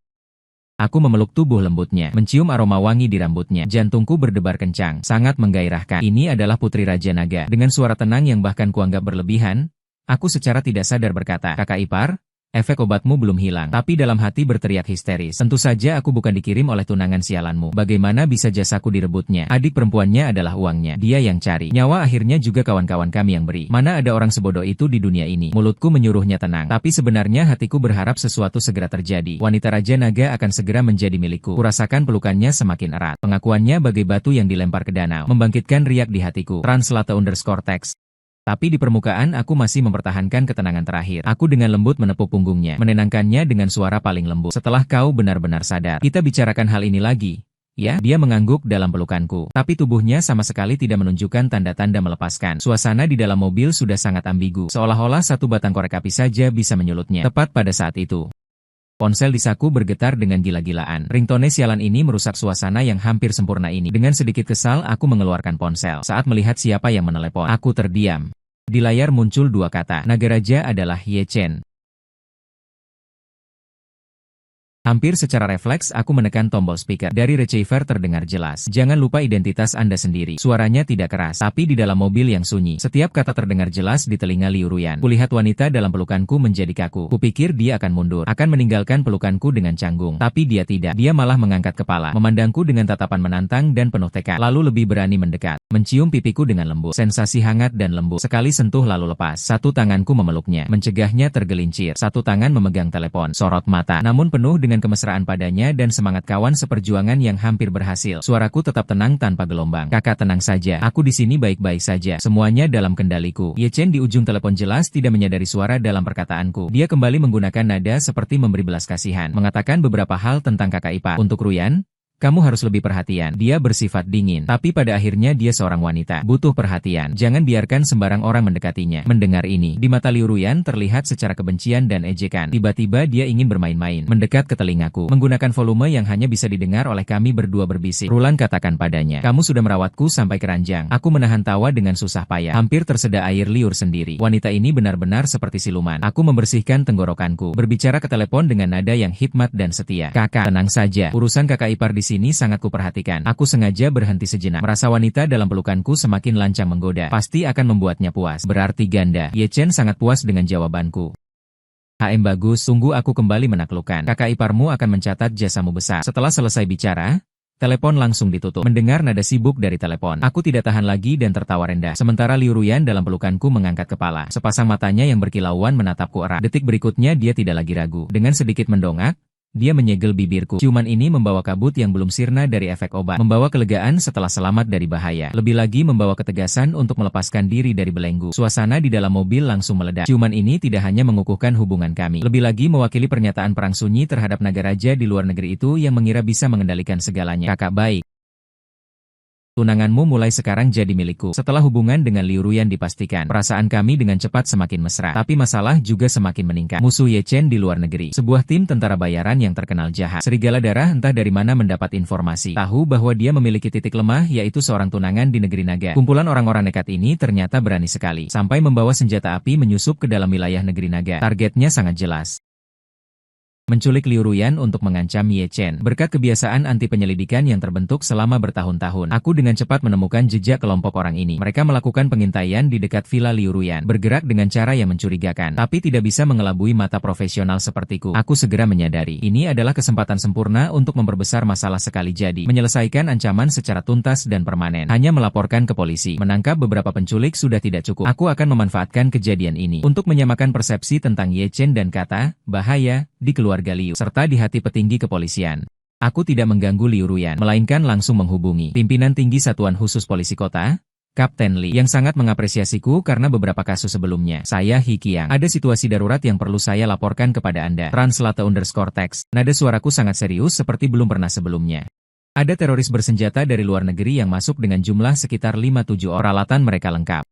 Aku memeluk tubuh lembutnya, mencium aroma wangi di rambutnya. Jantungku berdebar kencang, sangat menggairahkan. Ini adalah Putri Raja Naga. Dengan suara tenang yang bahkan kuanggap berlebihan, aku secara tidak sadar berkata, kakak ipar? Efek obatmu belum hilang. Tapi dalam hati berteriak histeris. Tentu saja aku bukan dikirim oleh tunangan sialanmu. Bagaimana bisa jasaku direbutnya? Adik perempuannya adalah uangnya. Dia yang cari. Nyawa akhirnya juga kawan-kawan kami yang beri. Mana ada orang sebodoh itu di dunia ini? Mulutku menyuruhnya tenang. Tapi sebenarnya hatiku berharap sesuatu segera terjadi. Wanita Raja Naga akan segera menjadi milikku. Kurasakan pelukannya semakin erat. Pengakuannya bagai batu yang dilempar ke danau, membangkitkan riak di hatiku. Translate_text. Tapi di permukaan aku masih mempertahankan ketenangan terakhir. Aku dengan lembut menepuk punggungnya, menenangkannya dengan suara paling lembut. Setelah kau benar-benar sadar, kita bicarakan hal ini lagi. Ya, dia mengangguk dalam pelukanku. Tapi tubuhnya sama sekali tidak menunjukkan tanda-tanda melepaskan. Suasana di dalam mobil sudah sangat ambigu. Seolah-olah satu batang korek api saja bisa menyulutnya. Tepat pada saat itu, ponsel di saku bergetar dengan gila-gilaan. Ringtone sialan ini merusak suasana yang hampir sempurna ini. Dengan sedikit kesal, aku mengeluarkan ponsel. Saat melihat siapa yang menelepon, aku terdiam. Di layar muncul dua kata. Naga Raja adalah Ye Chen. Hampir secara refleks aku menekan tombol speaker. Dari receiver terdengar jelas. Jangan lupa identitas Anda sendiri. Suaranya tidak keras, tapi di dalam mobil yang sunyi. Setiap kata terdengar jelas di telinga Liu Ruyan. Kulihat wanita dalam pelukanku menjadi kaku. Kupikir dia akan mundur, akan meninggalkan pelukanku dengan canggung. Tapi dia tidak. Dia malah mengangkat kepala, memandangku dengan tatapan menantang dan penuh tekad. Lalu lebih berani mendekat, mencium pipiku dengan lembut. Sensasi hangat dan lembut. Sekali sentuh lalu lepas. Satu tanganku memeluknya, mencegahnya tergelincir. Satu tangan memegang telepon. Sorot mata, namun penuh dengan kemesraan padanya dan semangat kawan seperjuangan yang hampir berhasil. Suaraku tetap tenang tanpa gelombang. Kakak tenang saja, aku di sini baik-baik saja. Semuanya dalam kendaliku. Ye Chen di ujung telepon jelas tidak menyadari suara dalam perkataanku. Dia kembali menggunakan nada seperti memberi belas kasihan, mengatakan beberapa hal tentang kakak ipar. Untuk Ruyan, Kamu harus lebih perhatian. Dia bersifat dingin, tapi pada akhirnya dia seorang wanita. Butuh perhatian. Jangan biarkan sembarang orang mendekatinya. Mendengar ini, di mata Liu Ruyan terlihat secara kebencian dan ejekan. Tiba-tiba dia ingin bermain-main. Mendekat ke telingaku. Menggunakan volume yang hanya bisa didengar oleh kami berdua berbisik. Rulan katakan padanya. Kamu sudah merawatku sampai keranjang. Aku menahan tawa dengan susah payah. Hampir tersedak air liur sendiri. Wanita ini benar-benar seperti siluman. Aku membersihkan tenggorokanku. Berbicara ke telepon dengan nada yang hikmat dan setia. Kakak, tenang saja. Urusan kakak ipar di sini sangat kuperhatikan. Aku sengaja berhenti sejenak. Merasa wanita dalam pelukanku semakin lancang menggoda. Pasti akan membuatnya puas. Berarti ganda. Ye Chen sangat puas dengan jawabanku. Bagus, tunggu aku kembali menaklukkan. Kakak iparmu akan mencatat jasamu besar. Setelah selesai bicara, telepon langsung ditutup. Mendengar nada sibuk dari telepon, aku tidak tahan lagi dan tertawa rendah. Sementara Liu Ruyan dalam pelukanku mengangkat kepala. Sepasang matanya yang berkilauan menatapku erat. Detik berikutnya dia tidak lagi ragu. Dengan sedikit mendongak, dia menyegel bibirku. Ciuman ini membawa kabut yang belum sirna dari efek obat. Membawa kelegaan setelah selamat dari bahaya. Lebih lagi membawa ketegasan untuk melepaskan diri dari belenggu. Suasana di dalam mobil langsung meledak. Ciuman ini tidak hanya mengukuhkan hubungan kami. Lebih lagi mewakili pernyataan perang sunyi terhadap naga raja di luar negeri itu yang mengira bisa mengendalikan segalanya. Kakak baik. Tunanganmu mulai sekarang jadi milikku. Setelah hubungan dengan Liu Ruyan dipastikan, perasaan kami dengan cepat semakin mesra. Tapi masalah juga semakin meningkat. Musuh Ye Chen di luar negeri. Sebuah tim tentara bayaran yang terkenal jahat. Serigala darah entah dari mana mendapat informasi. Tahu bahwa dia memiliki titik lemah yaitu seorang tunangan di negeri naga. Kumpulan orang-orang nekat ini ternyata berani sekali. Sampai membawa senjata api menyusup ke dalam wilayah negeri naga. Targetnya sangat jelas. Menculik Liu Ruyan untuk mengancam Ye Chen. Berkat kebiasaan anti penyelidikan yang terbentuk selama bertahun-tahun, aku dengan cepat menemukan jejak kelompok orang ini. Mereka melakukan pengintaian di dekat villa Liu Ruyan, bergerak dengan cara yang mencurigakan, tapi tidak bisa mengelabui mata profesional sepertiku. Aku segera menyadari, ini adalah kesempatan sempurna untuk memperbesar masalah sekali jadi, menyelesaikan ancaman secara tuntas dan permanen. Hanya melaporkan ke polisi, menangkap beberapa penculik sudah tidak cukup. Aku akan memanfaatkan kejadian ini untuk menyamakan persepsi tentang Ye Chen dan kata bahaya di keluarga Liu, serta di hati petinggi kepolisian. Aku tidak mengganggu Liu Ruyan, melainkan langsung menghubungi pimpinan tinggi Satuan Khusus Polisi Kota, Kapten Li, yang sangat mengapresiasiku karena beberapa kasus sebelumnya. Saya He Qiang. Ada situasi darurat yang perlu saya laporkan kepada Anda. Translate_text. Nada suaraku sangat serius seperti belum pernah sebelumnya. Ada teroris bersenjata dari luar negeri yang masuk dengan jumlah sekitar 5-7 orang. Peralatan mereka lengkap.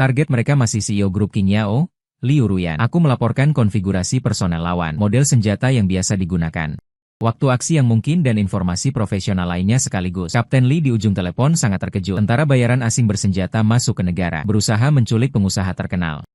Target mereka masih CEO grup King Yao, Liu Ruyan. Aku melaporkan konfigurasi personel lawan, model senjata yang biasa digunakan, waktu aksi yang mungkin dan informasi profesional lainnya sekaligus. Kapten Li di ujung telepon sangat terkejut. Tentara bayaran asing bersenjata masuk ke negara, berusaha menculik pengusaha terkenal.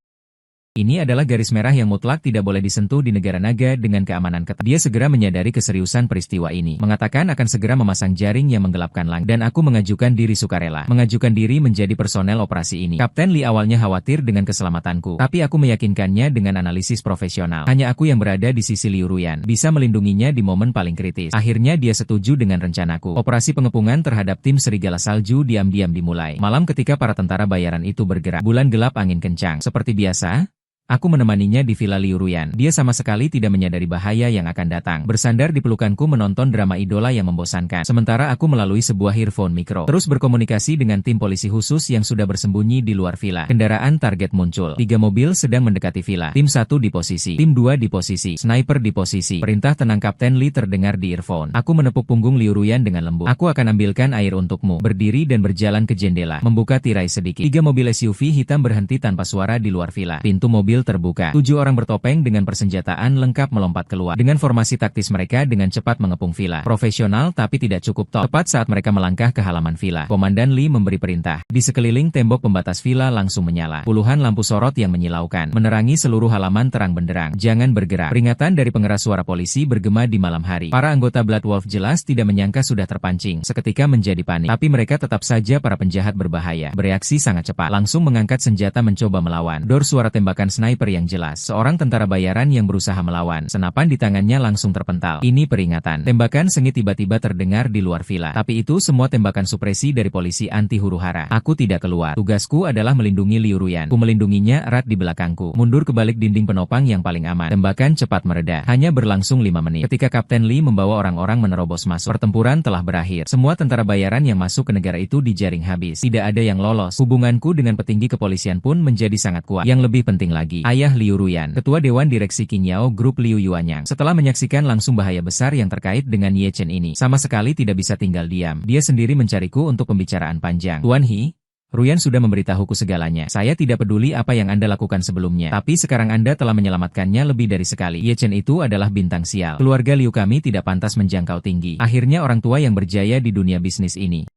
Ini adalah garis merah yang mutlak tidak boleh disentuh di negara naga dengan keamanan ketat. Dia segera menyadari keseriusan peristiwa ini. Mengatakan akan segera memasang jaring yang menggelapkan langit. Dan aku mengajukan diri sukarela. Mengajukan diri menjadi personel operasi ini. Kapten Li awalnya khawatir dengan keselamatanku. Tapi aku meyakinkannya dengan analisis profesional. Hanya aku yang berada di sisi Liu Ruyan, bisa melindunginya di momen paling kritis. Akhirnya dia setuju dengan rencanaku. Operasi pengepungan terhadap tim serigala salju diam-diam dimulai. Malam ketika para tentara bayaran itu bergerak. Bulan gelap, angin kencang. Seperti biasa, aku menemaninya di villa Liu Ruyan. Dia sama sekali tidak menyadari bahaya yang akan datang. Bersandar di pelukanku menonton drama idola yang membosankan. Sementara aku melalui sebuah earphone mikro terus berkomunikasi dengan tim polisi khusus yang sudah bersembunyi di luar villa. Kendaraan target muncul. 3 mobil sedang mendekati villa. Tim 1 di posisi. Tim 2 di posisi. Sniper di posisi. Perintah tenang Kapten Li terdengar di earphone. Aku menepuk punggung Liu Ruyan dengan lembut. Aku akan ambilkan air untukmu. Berdiri dan berjalan ke jendela. Membuka tirai sedikit. 3 mobil SUV hitam berhenti tanpa suara di luar villa. Pintu mobil terbuka. 7 orang bertopeng dengan persenjataan lengkap melompat keluar. Dengan formasi taktis mereka dengan cepat mengepung villa. Profesional tapi tidak cukup top. Tepat saat mereka melangkah ke halaman villa, Komandan Li memberi perintah. Di sekeliling tembok pembatas villa langsung menyala. Puluhan lampu sorot yang menyilaukan menerangi seluruh halaman terang benderang. Jangan bergerak. Peringatan dari pengeras suara polisi bergema di malam hari. Para anggota Blood Wolf jelas tidak menyangka sudah terpancing. Seketika menjadi panik. Tapi mereka tetap saja para penjahat berbahaya. Bereaksi sangat cepat. Langsung mengangkat senjata mencoba melawan. Dor suara tembakan sniper yang jelas. Seorang tentara bayaran yang berusaha melawan. Senapan di tangannya langsung terpental. Ini peringatan. Tembakan sengit tiba-tiba terdengar di luar villa. Tapi itu semua tembakan supresi dari polisi anti huru-hara. Aku tidak keluar. Tugasku adalah melindungi Liu Ruyan. Ku melindunginya erat di belakangku. Mundur ke balik dinding penopang yang paling aman. Tembakan cepat mereda. Hanya berlangsung 5 menit. Ketika Kapten Li membawa orang-orang menerobos masuk, pertempuran telah berakhir. Semua tentara bayaran yang masuk ke negara itu dijaring habis. Tidak ada yang lolos. Hubunganku dengan petinggi kepolisian pun menjadi sangat kuat. Yang lebih penting lagi, lagi. Ayah Liu Ruyan, Ketua Dewan Direksi Qingyao Group Liu Yuanyang. Setelah menyaksikan langsung bahaya besar yang terkait dengan Ye Chen ini, sama sekali tidak bisa tinggal diam. Dia sendiri mencariku untuk pembicaraan panjang. Tuan He, Ruyan sudah memberitahuku segalanya. Saya tidak peduli apa yang Anda lakukan sebelumnya. Tapi sekarang Anda telah menyelamatkannya lebih dari sekali. Ye Chen itu adalah bintang sial. Keluarga Liu kami tidak pantas menjangkau tinggi. Akhirnya orang tua yang berjaya di dunia bisnis ini.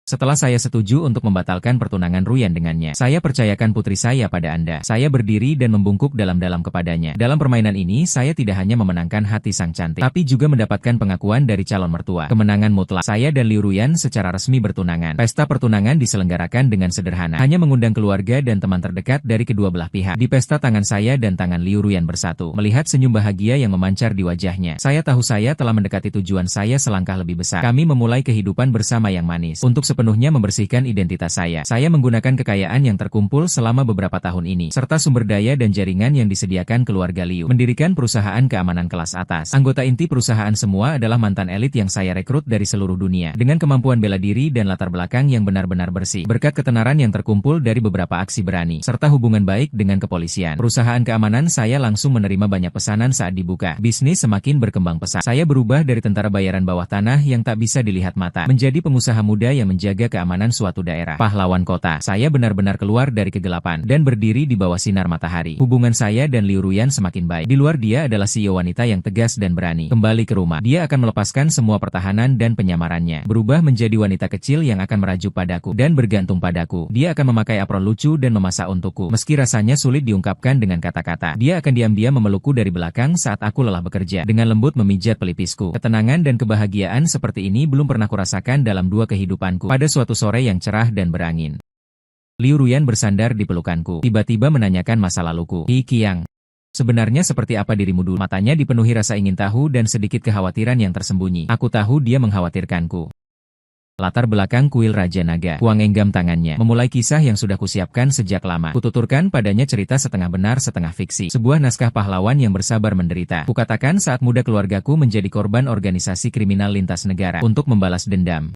Setelah saya setuju untuk membatalkan pertunangan Ruyan dengannya, saya percayakan putri saya pada Anda. Saya berdiri dan membungkuk dalam-dalam kepadanya. Dalam permainan ini, saya tidak hanya memenangkan hati sang cantik, tapi juga mendapatkan pengakuan dari calon mertua. Kemenangan mutlak. Saya dan Liu Ruyan secara resmi bertunangan. Pesta pertunangan diselenggarakan dengan sederhana, hanya mengundang keluarga dan teman terdekat dari kedua belah pihak. Di pesta tangan saya dan tangan Liu Ruyan bersatu. Melihat senyum bahagia yang memancar di wajahnya, saya tahu saya telah mendekati tujuan saya selangkah lebih besar. Kami memulai kehidupan bersama yang manis. Untuk sepenuhnya membersihkan identitas saya menggunakan kekayaan yang terkumpul selama beberapa tahun ini, serta sumber daya dan jaringan yang disediakan keluarga Liu, mendirikan perusahaan keamanan kelas atas. Anggota inti perusahaan semua adalah mantan elit yang saya rekrut dari seluruh dunia, dengan kemampuan bela diri dan latar belakang yang benar-benar bersih, berkat ketenaran yang terkumpul dari beberapa aksi berani, serta hubungan baik dengan kepolisian. Perusahaan keamanan saya langsung menerima banyak pesanan saat dibuka. Bisnis semakin berkembang pesat. Saya berubah dari tentara bayaran bawah tanah yang tak bisa dilihat mata, menjadi pengusaha muda yang menjaga keamanan suatu daerah. Pahlawan kota. Saya benar-benar keluar dari kegelapan dan berdiri di bawah sinar matahari. Hubungan saya dan Liu Ruyan semakin baik. Di luar dia adalah CEO wanita yang tegas dan berani. Kembali ke rumah, dia akan melepaskan semua pertahanan dan penyamarannya, berubah menjadi wanita kecil yang akan merajuk padaku dan bergantung padaku. Dia akan memakai apron lucu dan memasak untukku. Meski rasanya sulit diungkapkan dengan kata-kata, dia akan diam-diam memelukku dari belakang saat aku lelah bekerja, dengan lembut memijat pelipisku. Ketenangan dan kebahagiaan seperti ini belum pernah kurasakan dalam dua kehidupanku. Pada suatu sore yang cerah dan berangin, Liu Ruyan bersandar di pelukanku, tiba-tiba menanyakan masa laluku. Hi Qiang, sebenarnya seperti apa dirimu dulu? Matanya dipenuhi rasa ingin tahu dan sedikit kekhawatiran yang tersembunyi. Aku tahu dia mengkhawatirkanku. Latar belakang kuil Raja Naga. Kuang genggam tangannya, memulai kisah yang sudah kusiapkan sejak lama. Kututurkan padanya cerita setengah benar setengah fiksi. Sebuah naskah pahlawan yang bersabar menderita. Kukatakan saat muda keluargaku menjadi korban organisasi kriminal lintas negara untuk membalas dendam.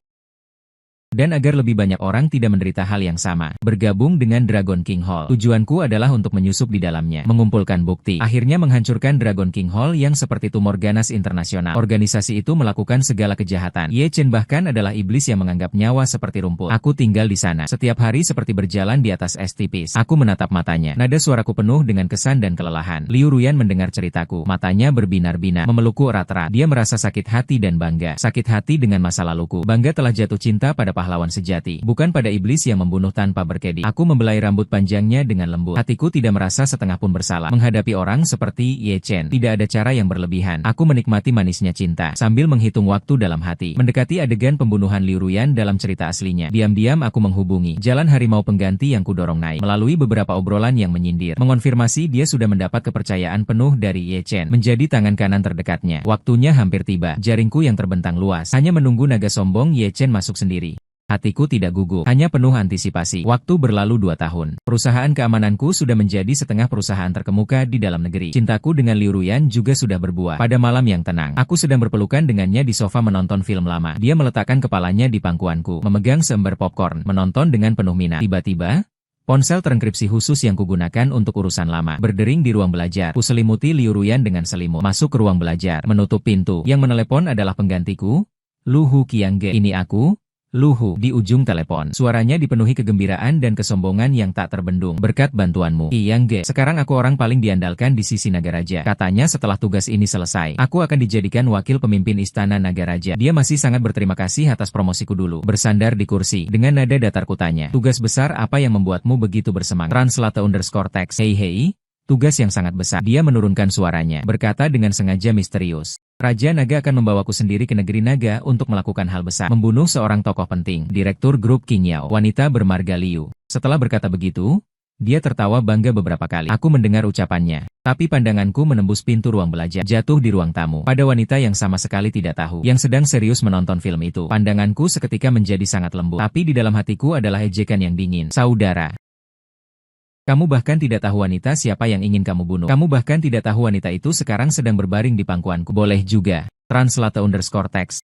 Dan agar lebih banyak orang tidak menderita hal yang sama, bergabung dengan Dragon King Hall. Tujuanku adalah untuk menyusup di dalamnya, mengumpulkan bukti, akhirnya menghancurkan Dragon King Hall yang seperti tumor ganas internasional. Organisasi itu melakukan segala kejahatan. Ye Chen bahkan adalah iblis yang menganggap nyawa seperti rumput. Aku tinggal di sana, setiap hari seperti berjalan di atas es tipis. Aku menatap matanya, nada suaraku penuh dengan kesan dan kelelahan. Liu Ruyan mendengar ceritaku, matanya berbinar-binar, memelukku erat-erat. Dia merasa sakit hati dan bangga. Sakit hati dengan masa laluku, bangga telah jatuh cinta pada pahlawan sejati, bukan pada iblis yang membunuh tanpa berkedi. Aku membelai rambut panjangnya dengan lembut. Hatiku tidak merasa setengah pun bersalah. Menghadapi orang seperti Ye Chen, tidak ada cara yang berlebihan. Aku menikmati manisnya cinta, sambil menghitung waktu dalam hati. Mendekati adegan pembunuhan Liu Ruyan dalam cerita aslinya. Diam-diam aku menghubungi jalan harimau pengganti yang kudorong naik. Melalui beberapa obrolan yang menyindir, mengonfirmasi dia sudah mendapat kepercayaan penuh dari Ye Chen, menjadi tangan kanan terdekatnya. Waktunya hampir tiba. Jaringku yang terbentang luas, hanya menunggu naga sombong Ye Chen masuk sendiri. Hatiku tidak gugup, hanya penuh antisipasi. Waktu berlalu 2 tahun. Perusahaan keamananku sudah menjadi setengah perusahaan terkemuka di dalam negeri. Cintaku dengan Liu Ruyan juga sudah berbuah. Pada malam yang tenang, aku sedang berpelukan dengannya di sofa menonton film lama. Dia meletakkan kepalanya di pangkuanku, memegang seember popcorn, menonton dengan penuh minat. Tiba-tiba, ponsel terenkripsi khusus yang kugunakan untuk urusan lama berdering di ruang belajar. Kuselimuti Liu Ruyan dengan selimut. Masuk ke ruang belajar, menutup pintu. Yang menelepon adalah penggantiku, Lu Hu Qiangge. Ini aku, Lu Hu, di ujung telepon. Suaranya dipenuhi kegembiraan dan kesombongan yang tak terbendung. Berkat bantuanmu, Qiangge, sekarang aku orang paling diandalkan di sisi Naga Raja. Katanya setelah tugas ini selesai, aku akan dijadikan wakil pemimpin Istana Naga Raja. Dia masih sangat berterima kasih atas promosiku dulu. Bersandar di kursi, dengan nada datar kutanya, tugas besar apa yang membuatmu begitu bersemangat? Translate_text. Hei, tugas yang sangat besar. Dia menurunkan suaranya, berkata dengan sengaja misterius. Raja Naga akan membawaku sendiri ke negeri Naga untuk melakukan hal besar. Membunuh seorang tokoh penting, Direktur Grup Qingyao, wanita bermarga Liu. Setelah berkata begitu, dia tertawa bangga beberapa kali. Aku mendengar ucapannya, tapi pandanganku menembus pintu ruang belajar, jatuh di ruang tamu. Pada wanita yang sama sekali tidak tahu, yang sedang serius menonton film itu. Pandanganku seketika menjadi sangat lembut, tapi di dalam hatiku adalah ejekan yang dingin. Saudara, kamu bahkan tidak tahu wanita siapa yang ingin kamu bunuh. Kamu bahkan tidak tahu wanita itu sekarang sedang berbaring di pangkuanku. Boleh juga. Translate_text.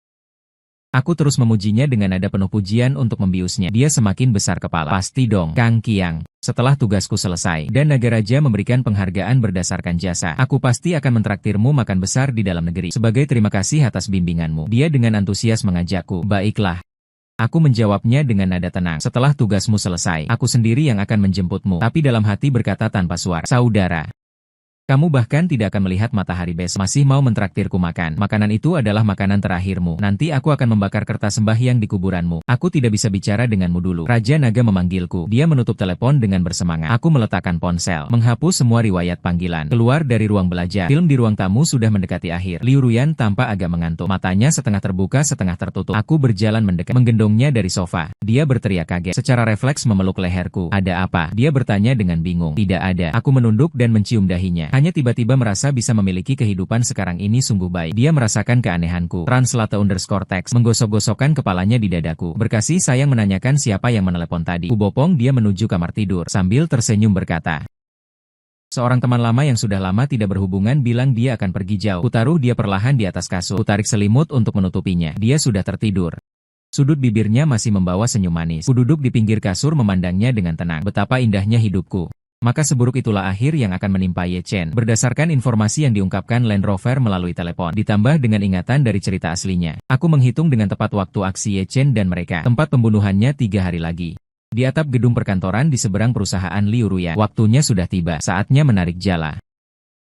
Aku terus memujinya dengan nada penuh pujian untuk membiusnya. Dia semakin besar kepala. Pasti dong, Kang Qiang. Setelah tugasku selesai, dan naga raja memberikan penghargaan berdasarkan jasa, aku pasti akan mentraktirmu makan besar di dalam negeri. Sebagai terima kasih atas bimbinganmu. Dia dengan antusias mengajakku. Baiklah. Aku menjawabnya dengan nada tenang. Setelah tugasmu selesai, aku sendiri yang akan menjemputmu. Tapi dalam hati berkata tanpa suara, saudara. Kamu bahkan tidak akan melihat matahari besok. Masih mau mentraktirku makan. Makanan itu adalah makanan terakhirmu. Nanti aku akan membakar kertas sembahyang di kuburanmu. Aku tidak bisa bicara denganmu dulu. Raja Naga memanggilku. Dia menutup telepon dengan bersemangat. Aku meletakkan ponsel. Menghapus semua riwayat panggilan. Keluar dari ruang belajar. Film di ruang tamu sudah mendekati akhir. Liu Ruyan tampak agak mengantuk. Matanya setengah terbuka setengah tertutup. Aku berjalan mendekat. Menggendongnya dari sofa. Dia berteriak kaget. Secara refleks memeluk leherku. Ada apa? Dia bertanya dengan bingung. Tidak ada. Aku menunduk dan mencium dahinya. Hanya tiba-tiba merasa bisa memiliki kehidupan sekarang ini sungguh baik. Dia merasakan keanehanku. Translate_text menggosok-gosokkan kepalanya di dadaku. Berkasih sayang menanyakan siapa yang menelepon tadi. Kubopong dia menuju kamar tidur sambil tersenyum berkata. Seorang teman lama yang sudah lama tidak berhubungan bilang dia akan pergi jauh. Kutaruh dia perlahan di atas kasur. Kutarik selimut untuk menutupinya. Dia sudah tertidur. Sudut bibirnya masih membawa senyum manis. Kududuk di pinggir kasur memandangnya dengan tenang. Betapa indahnya hidupku. Maka seburuk itulah akhir yang akan menimpa Ye Chen. Berdasarkan informasi yang diungkapkan Land Rover melalui telepon, ditambah dengan ingatan dari cerita aslinya, aku menghitung dengan tepat waktu aksi Ye Chen dan mereka. Tempat pembunuhannya 3 hari lagi. Di atap gedung perkantoran di seberang perusahaan Liu Ruyan. Waktunya sudah tiba, saatnya menarik jala.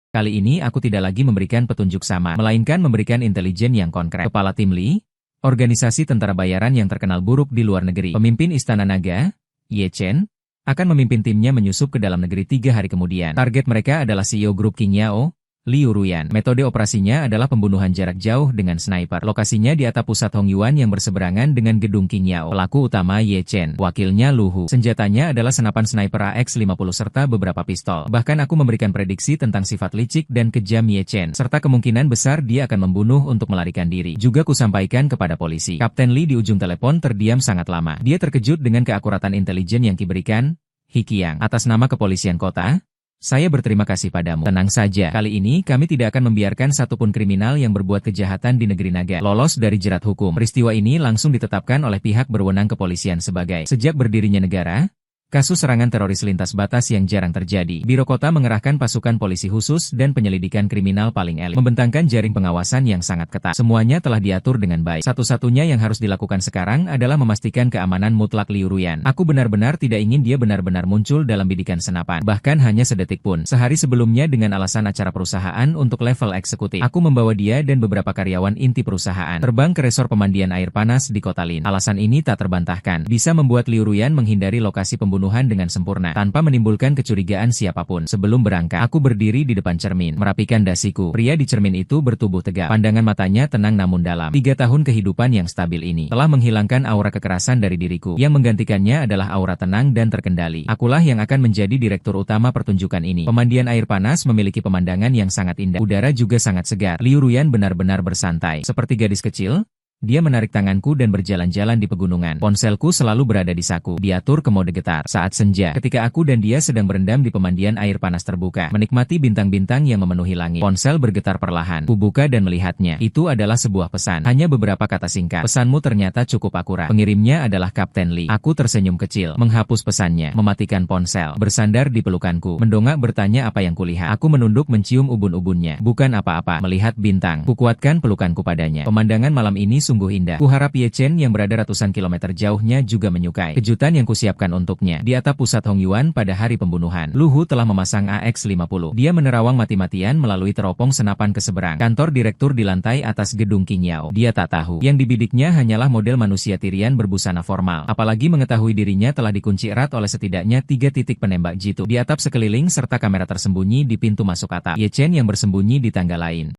Kali ini aku tidak lagi memberikan petunjuk sama, melainkan memberikan intelijen yang konkret. Kepala tim Li, organisasi tentara bayaran yang terkenal buruk di luar negeri, pemimpin Istana Naga, Ye Chen, akan memimpin timnya menyusup ke dalam negeri 3 hari kemudian. Target mereka adalah CEO grup King Yao, Liu Ruyan. Metode operasinya adalah pembunuhan jarak jauh dengan sniper. Lokasinya di atap pusat Hongyuan yang berseberangan dengan gedung King Yao. Pelaku utama Ye Chen, wakilnya Lu Hu. Senjatanya adalah senapan sniper AX-50 serta beberapa pistol. Bahkan aku memberikan prediksi tentang sifat licik dan kejam Ye Chen, serta kemungkinan besar dia akan membunuh untuk melarikan diri. Juga kusampaikan kepada polisi. Kapten Li di ujung telepon terdiam sangat lama. Dia terkejut dengan keakuratan intelijen yang diberikan. Hikiang, atas nama kepolisian kota, saya berterima kasih padamu. Tenang saja, kali ini kami tidak akan membiarkan satupun kriminal yang berbuat kejahatan di negeri naga lolos dari jerat hukum. Peristiwa ini langsung ditetapkan oleh pihak berwenang kepolisian sebagai sejak berdirinya negara. Kasus serangan teroris lintas batas yang jarang terjadi. Biro Kota mengerahkan pasukan polisi khusus dan penyelidikan kriminal paling elit. Membentangkan jaring pengawasan yang sangat ketat. Semuanya telah diatur dengan baik. Satu-satunya yang harus dilakukan sekarang adalah memastikan keamanan mutlak Liu Ruyan. Aku benar-benar tidak ingin dia benar-benar muncul dalam bidikan senapan. Bahkan hanya sedetik pun. Sehari sebelumnya dengan alasan acara perusahaan untuk level eksekutif, aku membawa dia dan beberapa karyawan inti perusahaan terbang ke resor pemandian air panas di kota Lin. Alasan ini tak terbantahkan. Bisa membuat Liu Ruyan menghindari lokasi pembunuhan dengan sempurna, tanpa menimbulkan kecurigaan siapapun. Sebelum berangkat, aku berdiri di depan cermin, merapikan dasiku. Pria di cermin itu bertubuh tegap, pandangan matanya tenang namun dalam. 3 tahun kehidupan yang stabil ini telah menghilangkan aura kekerasan dari diriku. Yang menggantikannya adalah aura tenang dan terkendali. Akulah yang akan menjadi direktur utama pertunjukan ini. Pemandian air panas memiliki pemandangan yang sangat indah. Udara juga sangat segar. Liu Ruyan benar-benar bersantai, seperti gadis kecil. Dia menarik tanganku dan berjalan-jalan di pegunungan. Ponselku selalu berada di saku, diatur ke mode getar. Saat senja, ketika aku dan dia sedang berendam di pemandian air panas terbuka, menikmati bintang-bintang yang memenuhi langit. Ponsel bergetar perlahan. Kubuka dan melihatnya. Itu adalah sebuah pesan. Hanya beberapa kata singkat. Pesanmu ternyata cukup akurat. Pengirimnya adalah Kapten Li. Aku tersenyum kecil, menghapus pesannya, mematikan ponsel, bersandar di pelukanku, mendongak bertanya apa yang kulihat. Aku menunduk mencium ubun-ubunnya. Bukan apa-apa, melihat bintang. Kukuatkan pelukanku padanya. Pemandangan malam ini sungguh indah. Kuharap Ye Chen yang berada ratusan kilometer jauhnya juga menyukai kejutan yang kusiapkan untuknya. Di atap pusat Hongyuan pada hari pembunuhan, Lu Hu telah memasang AX-50. Dia menerawang mati-matian melalui teropong senapan ke seberang. Kantor direktur di lantai atas gedung King Yao. Dia tak tahu. Yang dibidiknya hanyalah model manusia tirian berbusana formal. Apalagi mengetahui dirinya telah dikunci erat oleh setidaknya 3 titik penembak jitu di atap sekeliling serta kamera tersembunyi di pintu masuk atap. Ye Chen yang bersembunyi di tangga lain.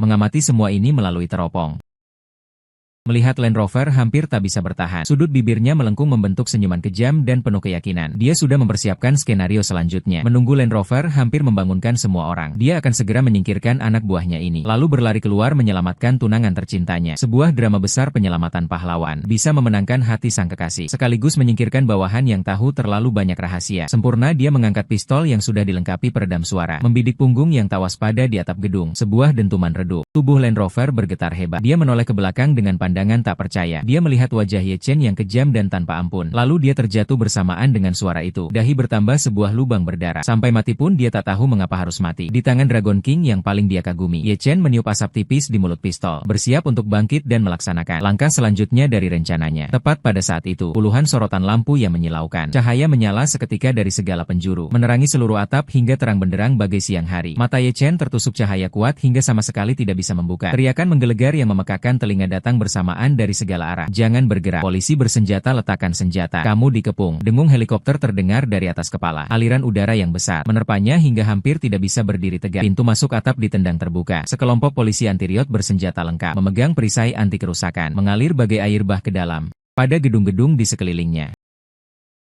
Mengamati semua ini melalui teropong. Melihat Land Rover hampir tak bisa bertahan. Sudut bibirnya melengkung membentuk senyuman kejam dan penuh keyakinan. Dia sudah mempersiapkan skenario selanjutnya. Menunggu Land Rover hampir membangunkan semua orang. Dia akan segera menyingkirkan anak buahnya ini. Lalu berlari keluar menyelamatkan tunangan tercintanya. Sebuah drama besar penyelamatan pahlawan. Bisa memenangkan hati sang kekasih. Sekaligus menyingkirkan bawahan yang tahu terlalu banyak rahasia. Sempurna dia mengangkat pistol yang sudah dilengkapi peredam suara. Membidik punggung yang tak waspada di atap gedung. Sebuah dentuman redup. Tubuh Land Rover bergetar hebat. Dia menoleh ke belakang dengan pandang pandangan tak percaya. Dia melihat wajah Ye Chen yang kejam dan tanpa ampun. Lalu dia terjatuh bersamaan dengan suara itu. Dahi bertambah sebuah lubang berdarah. Sampai mati pun dia tak tahu mengapa harus mati. Di tangan Dragon King yang paling dia kagumi, Ye Chen meniup asap tipis di mulut pistol, bersiap untuk bangkit dan melaksanakan langkah selanjutnya dari rencananya. Tepat pada saat itu, puluhan sorotan lampu yang menyilaukan. Cahaya menyala seketika dari segala penjuru, menerangi seluruh atap hingga terang benderang bagai siang hari. Mata Ye Chen tertusuk cahaya kuat hingga sama sekali tidak bisa membuka. Teriakan menggelegar yang memekakan telinga datang bersamaan dari segala arah. Jangan bergerak. Polisi bersenjata, letakkan senjata. Kamu dikepung. Dengung helikopter terdengar dari atas kepala. Aliran udara yang besar menerpanya hingga hampir tidak bisa berdiri tegak. Pintu masuk atap ditendang terbuka. Sekelompok polisi anti-riot bersenjata lengkap, memegang perisai anti kerusakan, mengalir bagai air bah ke dalam pada gedung-gedung di sekelilingnya.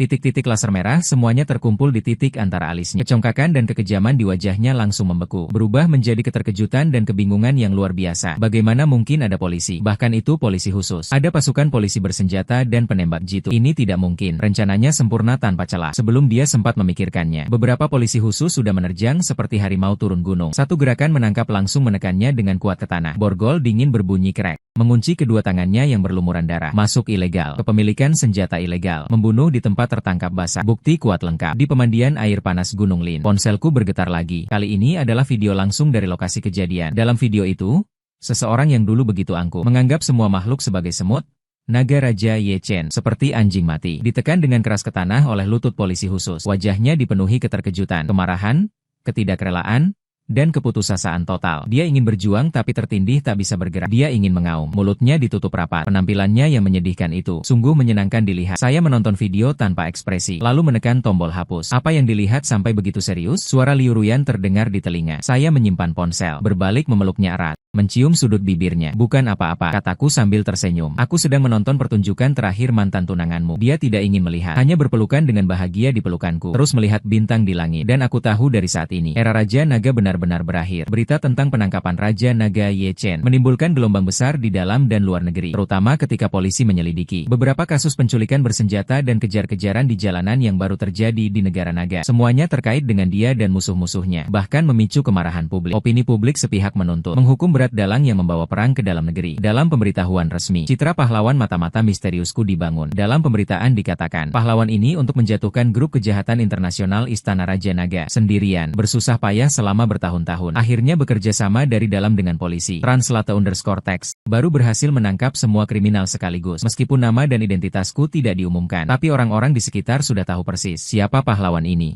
Titik-titik laser merah semuanya terkumpul di titik antara alisnya. Kecongkakan dan kekejaman di wajahnya langsung membeku, berubah menjadi keterkejutan dan kebingungan yang luar biasa. Bagaimana mungkin ada polisi, bahkan itu polisi khusus? Ada pasukan polisi bersenjata dan penembak jitu. Ini tidak mungkin. Rencananya sempurna tanpa celah. Sebelum dia sempat memikirkannya, beberapa polisi khusus sudah menerjang seperti harimau turun gunung. Satu gerakan menangkap langsung menekannya dengan kuat ke tanah. Borgol dingin berbunyi krek. Mengunci kedua tangannya yang berlumuran darah. Masuk ilegal. Kepemilikan senjata ilegal. Membunuh di tempat tertangkap basah. Bukti kuat lengkap. Di pemandian air panas Gunung Lin. Ponselku bergetar lagi. Kali ini adalah video langsung dari lokasi kejadian. Dalam video itu, seseorang yang dulu begitu angkuh menganggap semua makhluk sebagai semut, naga Raja Ye Chen seperti anjing mati. Ditekan dengan keras ke tanah oleh lutut polisi khusus. Wajahnya dipenuhi keterkejutan, kemarahan, ketidakrelaan, dan keputusasaan total. Dia ingin berjuang tapi tertindih tak bisa bergerak. Dia ingin mengaum. Mulutnya ditutup rapat. Penampilannya yang menyedihkan itu sungguh menyenangkan dilihat. Saya menonton video tanpa ekspresi, lalu menekan tombol hapus. Apa yang dilihat sampai begitu serius? Suara Liu Ruyan terdengar di telinga. Saya menyimpan ponsel, berbalik memeluknya erat, mencium sudut bibirnya. Bukan apa-apa, kataku sambil tersenyum. Aku sedang menonton pertunjukan terakhir mantan tunanganmu. Dia tidak ingin melihat, hanya berpelukan dengan bahagia di pelukanku. Terus melihat bintang di langit. Dan aku tahu dari saat ini, era Raja Naga benar-benar berakhir. Berita tentang penangkapan Raja Naga Ye Chen menimbulkan gelombang besar di dalam dan luar negeri, terutama ketika polisi menyelidiki beberapa kasus penculikan bersenjata dan kejar-kejaran di jalanan yang baru terjadi di negara naga. Semuanya terkait dengan dia dan musuh-musuhnya, bahkan memicu kemarahan publik. Opini publik sepihak menuntut menghukum berat dalang yang membawa perang ke dalam negeri. Dalam pemberitahuan resmi, citra pahlawan mata-mata misteriusku dibangun. Dalam pemberitaan dikatakan, pahlawan ini untuk menjatuhkan grup kejahatan internasional Istana Raja Naga sendirian, bersusah payah selama bertahun-tahun. Akhirnya bekerja sama dari dalam dengan polisi. Translate_text baru berhasil menangkap semua kriminal sekaligus. Meskipun nama dan identitasku tidak diumumkan, tapi orang-orang di sekitar sudah tahu persis siapa pahlawan ini.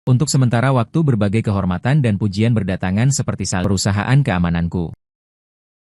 Untuk sementara waktu berbagai kehormatan dan pujian berdatangan seperti perusahaan keamananku.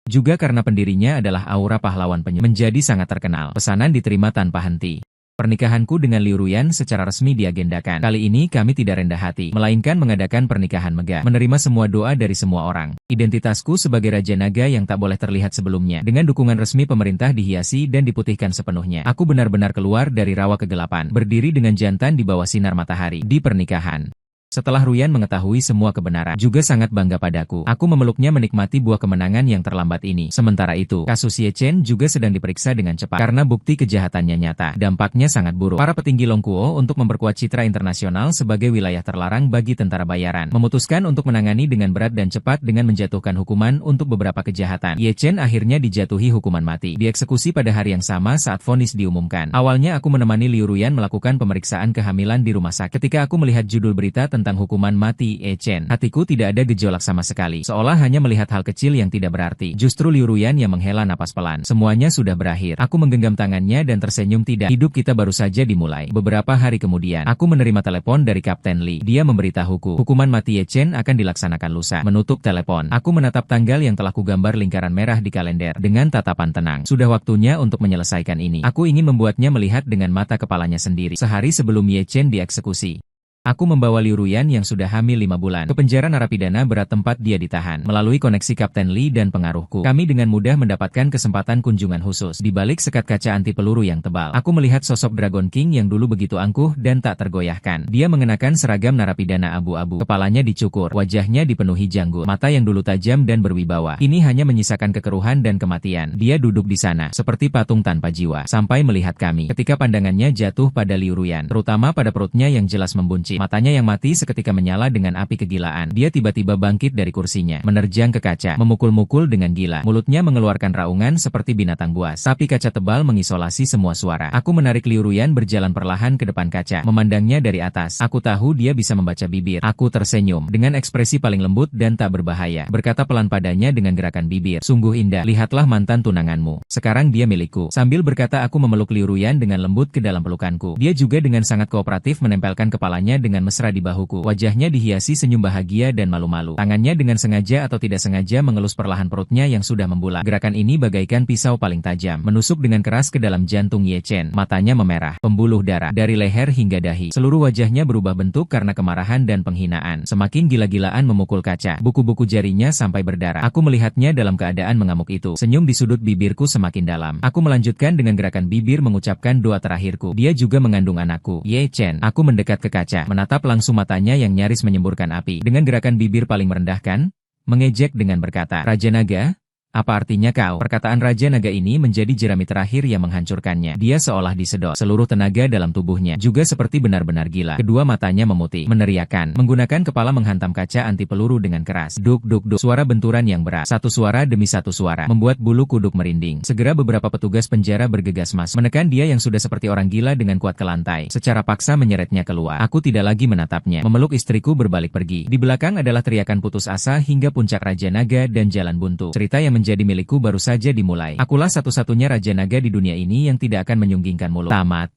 Juga karena pendirinya adalah aura pahlawan menjadi sangat terkenal. Pesanan diterima tanpa henti. Pernikahanku dengan Liu Ruyan secara resmi diagendakan. Kali ini kami tidak rendah hati, melainkan mengadakan pernikahan megah. Menerima semua doa dari semua orang. Identitasku sebagai Raja Naga yang tak boleh terlihat sebelumnya. Dengan dukungan resmi pemerintah dihiasi dan diputihkan sepenuhnya. Aku benar-benar keluar dari rawa kegelapan. Berdiri dengan jantan di bawah sinar matahari. Di pernikahan. Setelah Ruyan mengetahui semua kebenaran, juga sangat bangga padaku. Aku memeluknya menikmati buah kemenangan yang terlambat ini. Sementara itu, kasus Ye Chen juga sedang diperiksa dengan cepat. Karena bukti kejahatannya nyata, dampaknya sangat buruk. Para petinggi Longkuo untuk memperkuat citra internasional sebagai wilayah terlarang bagi tentara bayaran, memutuskan untuk menangani dengan berat dan cepat dengan menjatuhkan hukuman untuk beberapa kejahatan. Ye Chen akhirnya dijatuhi hukuman mati. Dieksekusi pada hari yang sama saat vonis diumumkan. Awalnya aku menemani Liu Ruyan melakukan pemeriksaan kehamilan di rumah sakit. Ketika aku melihat judul berita tentang hukuman mati Ye Chen, hatiku tidak ada gejolak sama sekali, seolah hanya melihat hal kecil yang tidak berarti. Justru Liu Ruyan yang menghela napas pelan. Semuanya sudah berakhir. Aku menggenggam tangannya dan tersenyum. Tidak, hidup kita baru saja dimulai. Beberapa hari kemudian, aku menerima telepon dari Kapten Li. Dia memberitahuku, hukuman mati Ye Chen akan dilaksanakan lusa. Menutup telepon, aku menatap tanggal yang telah kugambar lingkaran merah di kalender dengan tatapan tenang. Sudah waktunya untuk menyelesaikan ini. Aku ingin membuatnya melihat dengan mata kepalanya sendiri. Sehari sebelum Ye Chen dieksekusi, aku membawa Liu Ruyan yang sudah hamil 5 bulan ke penjara narapidana berat tempat dia ditahan. Melalui koneksi Kapten Li dan pengaruhku, kami dengan mudah mendapatkan kesempatan kunjungan khusus. Di balik sekat kaca anti peluru yang tebal, aku melihat sosok Dragon King yang dulu begitu angkuh dan tak tergoyahkan. Dia mengenakan seragam narapidana abu-abu. Kepalanya dicukur, wajahnya dipenuhi janggut. Mata yang dulu tajam dan berwibawa, ini hanya menyisakan kekeruhan dan kematian. Dia duduk di sana, seperti patung tanpa jiwa, sampai melihat kami. Ketika pandangannya jatuh pada Liu Ruyan, terutama pada perutnya yang jelas membuncit, Chin. Matanya yang mati seketika menyala dengan api kegilaan. Dia tiba-tiba bangkit dari kursinya, menerjang ke kaca, memukul-mukul dengan gila. Mulutnya mengeluarkan raungan seperti binatang buas. Tapi kaca tebal mengisolasi semua suara. Aku menarik Liu Ruyan berjalan perlahan ke depan kaca, memandangnya dari atas. Aku tahu dia bisa membaca bibir. Aku tersenyum, dengan ekspresi paling lembut dan tak berbahaya. Berkata pelan padanya dengan gerakan bibir. Sungguh indah, lihatlah mantan tunanganmu. Sekarang dia milikku. Sambil berkata aku memeluk Liu Ruyan dengan lembut ke dalam pelukanku. Dia juga dengan sangat kooperatif menempelkan kepalanya dengan mesra di bahuku. Wajahnya dihiasi senyum bahagia dan malu-malu. Tangannya dengan sengaja atau tidak sengaja mengelus perlahan perutnya yang sudah membulat. Gerakan ini bagaikan pisau paling tajam, menusuk dengan keras ke dalam jantung Ye Chen. Matanya memerah, pembuluh darah dari leher hingga dahi. Seluruh wajahnya berubah bentuk karena kemarahan dan penghinaan. Semakin gila-gilaan memukul kaca. Buku-buku jarinya sampai berdarah. Aku melihatnya dalam keadaan mengamuk itu. Senyum di sudut bibirku semakin dalam. Aku melanjutkan dengan gerakan bibir mengucapkan doa terakhirku. Dia juga mengandung anakku, Ye Chen. Aku mendekat ke kaca, menatap langsung matanya yang nyaris menyemburkan api. Dengan gerakan bibir paling merendahkan, mengejek dengan berkata, Raja Naga? Apa artinya kau? Perkataan Raja Naga ini menjadi jerami terakhir yang menghancurkannya. Dia seolah disedot. Seluruh tenaga dalam tubuhnya juga seperti benar-benar gila. Kedua matanya memutih, meneriakkan, menggunakan kepala menghantam kaca anti peluru dengan keras. Duk duk duk. Suara benturan yang berat. Satu suara demi satu suara membuat bulu kuduk merinding. Segera beberapa petugas penjara bergegas masuk, menekan dia yang sudah seperti orang gila dengan kuat ke lantai. Secara paksa menyeretnya keluar. Aku tidak lagi menatapnya. Memeluk istriku berbalik pergi. Di belakang adalah teriakan putus asa hingga puncak Raja Naga dan jalan buntu. Cerita yang menjadi milikku baru saja dimulai. Akulah satu-satunya Raja Naga di dunia ini yang tidak akan menyunggingkan mulut. Tamat.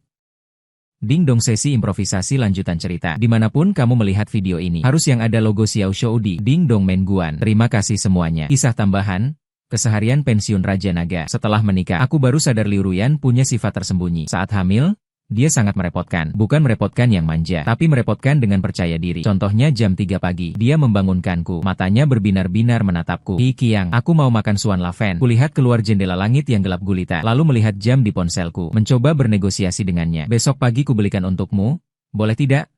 Ding dong, sesi improvisasi lanjutan cerita. Dimanapun kamu melihat video ini, harus yang ada logo Xiao Shou di Ding dong Main Guan. Terima kasih semuanya. Kisah tambahan. Keseharian pensiun Raja Naga. Setelah menikah, aku baru sadar Liu Ruyan punya sifat tersembunyi. Saat hamil, dia sangat merepotkan. Bukan merepotkan yang manja, tapi merepotkan dengan percaya diri. Contohnya jam 3 pagi, dia membangunkanku. Matanya berbinar-binar menatapku. Hi Qiang, aku mau makan suan laven. Kulihat keluar jendela langit yang gelap gulita, lalu melihat jam di ponselku. Mencoba bernegosiasi dengannya. Besok pagi kubelikan untukmu, boleh tidak?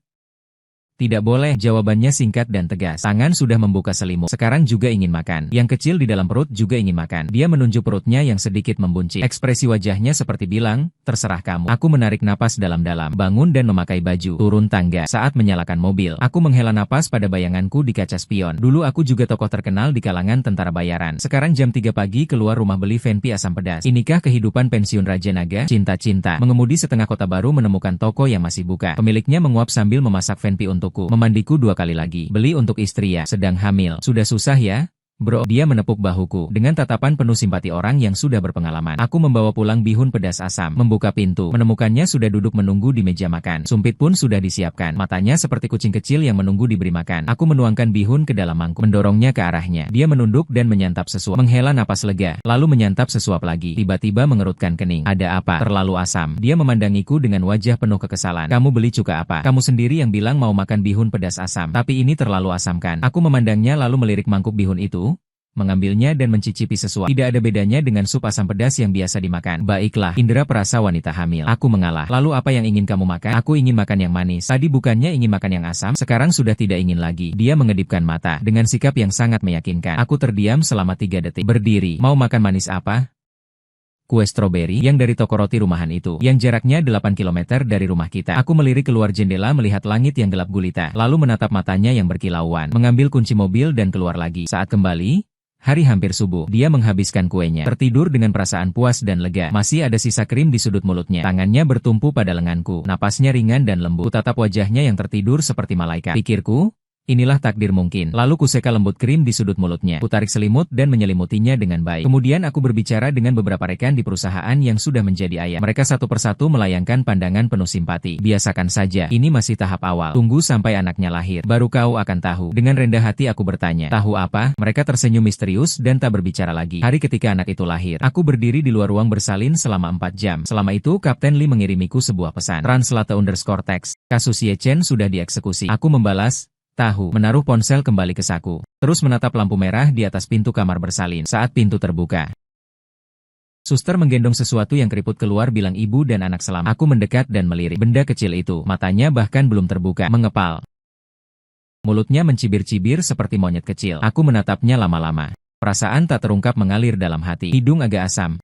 Tidak boleh, jawabannya singkat dan tegas. Tangan sudah membuka selimut. Sekarang juga ingin makan. Yang kecil di dalam perut juga ingin makan. Dia menunjuk perutnya yang sedikit membuncit. Ekspresi wajahnya seperti bilang, terserah kamu. Aku menarik napas dalam-dalam. Bangun dan memakai baju. Turun tangga. Saat menyalakan mobil, aku menghela napas pada bayanganku di kaca spion. Dulu aku juga tokoh terkenal di kalangan tentara bayaran. Sekarang jam 3 pagi keluar rumah beli Venpi asam pedas. Inikah kehidupan pensiun Raja Naga? Cinta-cinta. Mengemudi setengah kota baru menemukan toko yang masih buka. Pemiliknya menguap sambil memasak Venpi untuk memandiku 2 kali lagi. Beli untuk istri ya, sedang hamil. Sudah susah ya? Bro, dia menepuk bahuku dengan tatapan penuh simpati orang yang sudah berpengalaman. Aku membawa pulang bihun pedas asam. Membuka pintu, menemukannya sudah duduk menunggu di meja makan. Sumpit pun sudah disiapkan. Matanya seperti kucing kecil yang menunggu diberi makan. Aku menuangkan bihun ke dalam mangkuk, mendorongnya ke arahnya. Dia menunduk dan menyantap sesuap. Menghela napas lega, lalu menyantap sesuap lagi. Tiba-tiba mengerutkan kening. Ada apa? Terlalu asam. Dia memandangiku dengan wajah penuh kekesalan. Kamu beli cuka apa? Kamu sendiri yang bilang mau makan bihun pedas asam. Tapi ini terlalu asam kan? Aku memandangnya lalu melirik mangkuk bihun itu, mengambilnya dan mencicipi sesuap. Tidak ada bedanya dengan sup asam pedas yang biasa dimakan. Baiklah, indera perasa wanita hamil. Aku mengalah. Lalu apa yang ingin kamu makan? Aku ingin makan yang manis. Tadi bukannya ingin makan yang asam, sekarang sudah tidak ingin lagi. Dia mengedipkan mata, dengan sikap yang sangat meyakinkan. Aku terdiam selama 3 detik. Berdiri. Mau makan manis apa? Kue stroberi yang dari toko roti rumahan itu, yang jaraknya 8 km dari rumah kita. Aku melirik keluar jendela melihat langit yang gelap gulita, lalu menatap matanya yang berkilauan, mengambil kunci mobil dan keluar lagi. Saat kembali, hari hampir subuh. Dia menghabiskan kuenya, tertidur dengan perasaan puas dan lega. Masih ada sisa krim di sudut mulutnya. Tangannya bertumpu pada lenganku. Napasnya ringan dan lembut. Tatap wajahnya yang tertidur seperti malaikat. Pikirku, inilah takdir mungkin. Lalu kuseka lembut krim di sudut mulutnya. Kutarik selimut dan menyelimutinya dengan baik. Kemudian aku berbicara dengan beberapa rekan di perusahaan yang sudah menjadi ayah. Mereka satu persatu melayangkan pandangan penuh simpati. Biasakan saja, ini masih tahap awal. Tunggu sampai anaknya lahir, baru kau akan tahu. Dengan rendah hati aku bertanya, tahu apa? Mereka tersenyum misterius dan tak berbicara lagi. Hari ketika anak itu lahir, aku berdiri di luar ruang bersalin selama 4 jam. Selama itu Kapten Lee mengirimiku sebuah pesan. Translate_text. Kasus Ye Chen sudah dieksekusi. Aku membalas, tahu, menaruh ponsel kembali ke saku. Terus menatap lampu merah di atas pintu kamar bersalin. Saat pintu terbuka, suster menggendong sesuatu yang keriput keluar bilang ibu dan anak selamat. Aku mendekat dan melirik. Benda kecil itu, matanya bahkan belum terbuka, mengepal. Mulutnya mencibir-cibir seperti monyet kecil. Aku menatapnya lama-lama. Perasaan tak terungkap mengalir dalam hati. Hidung agak asam,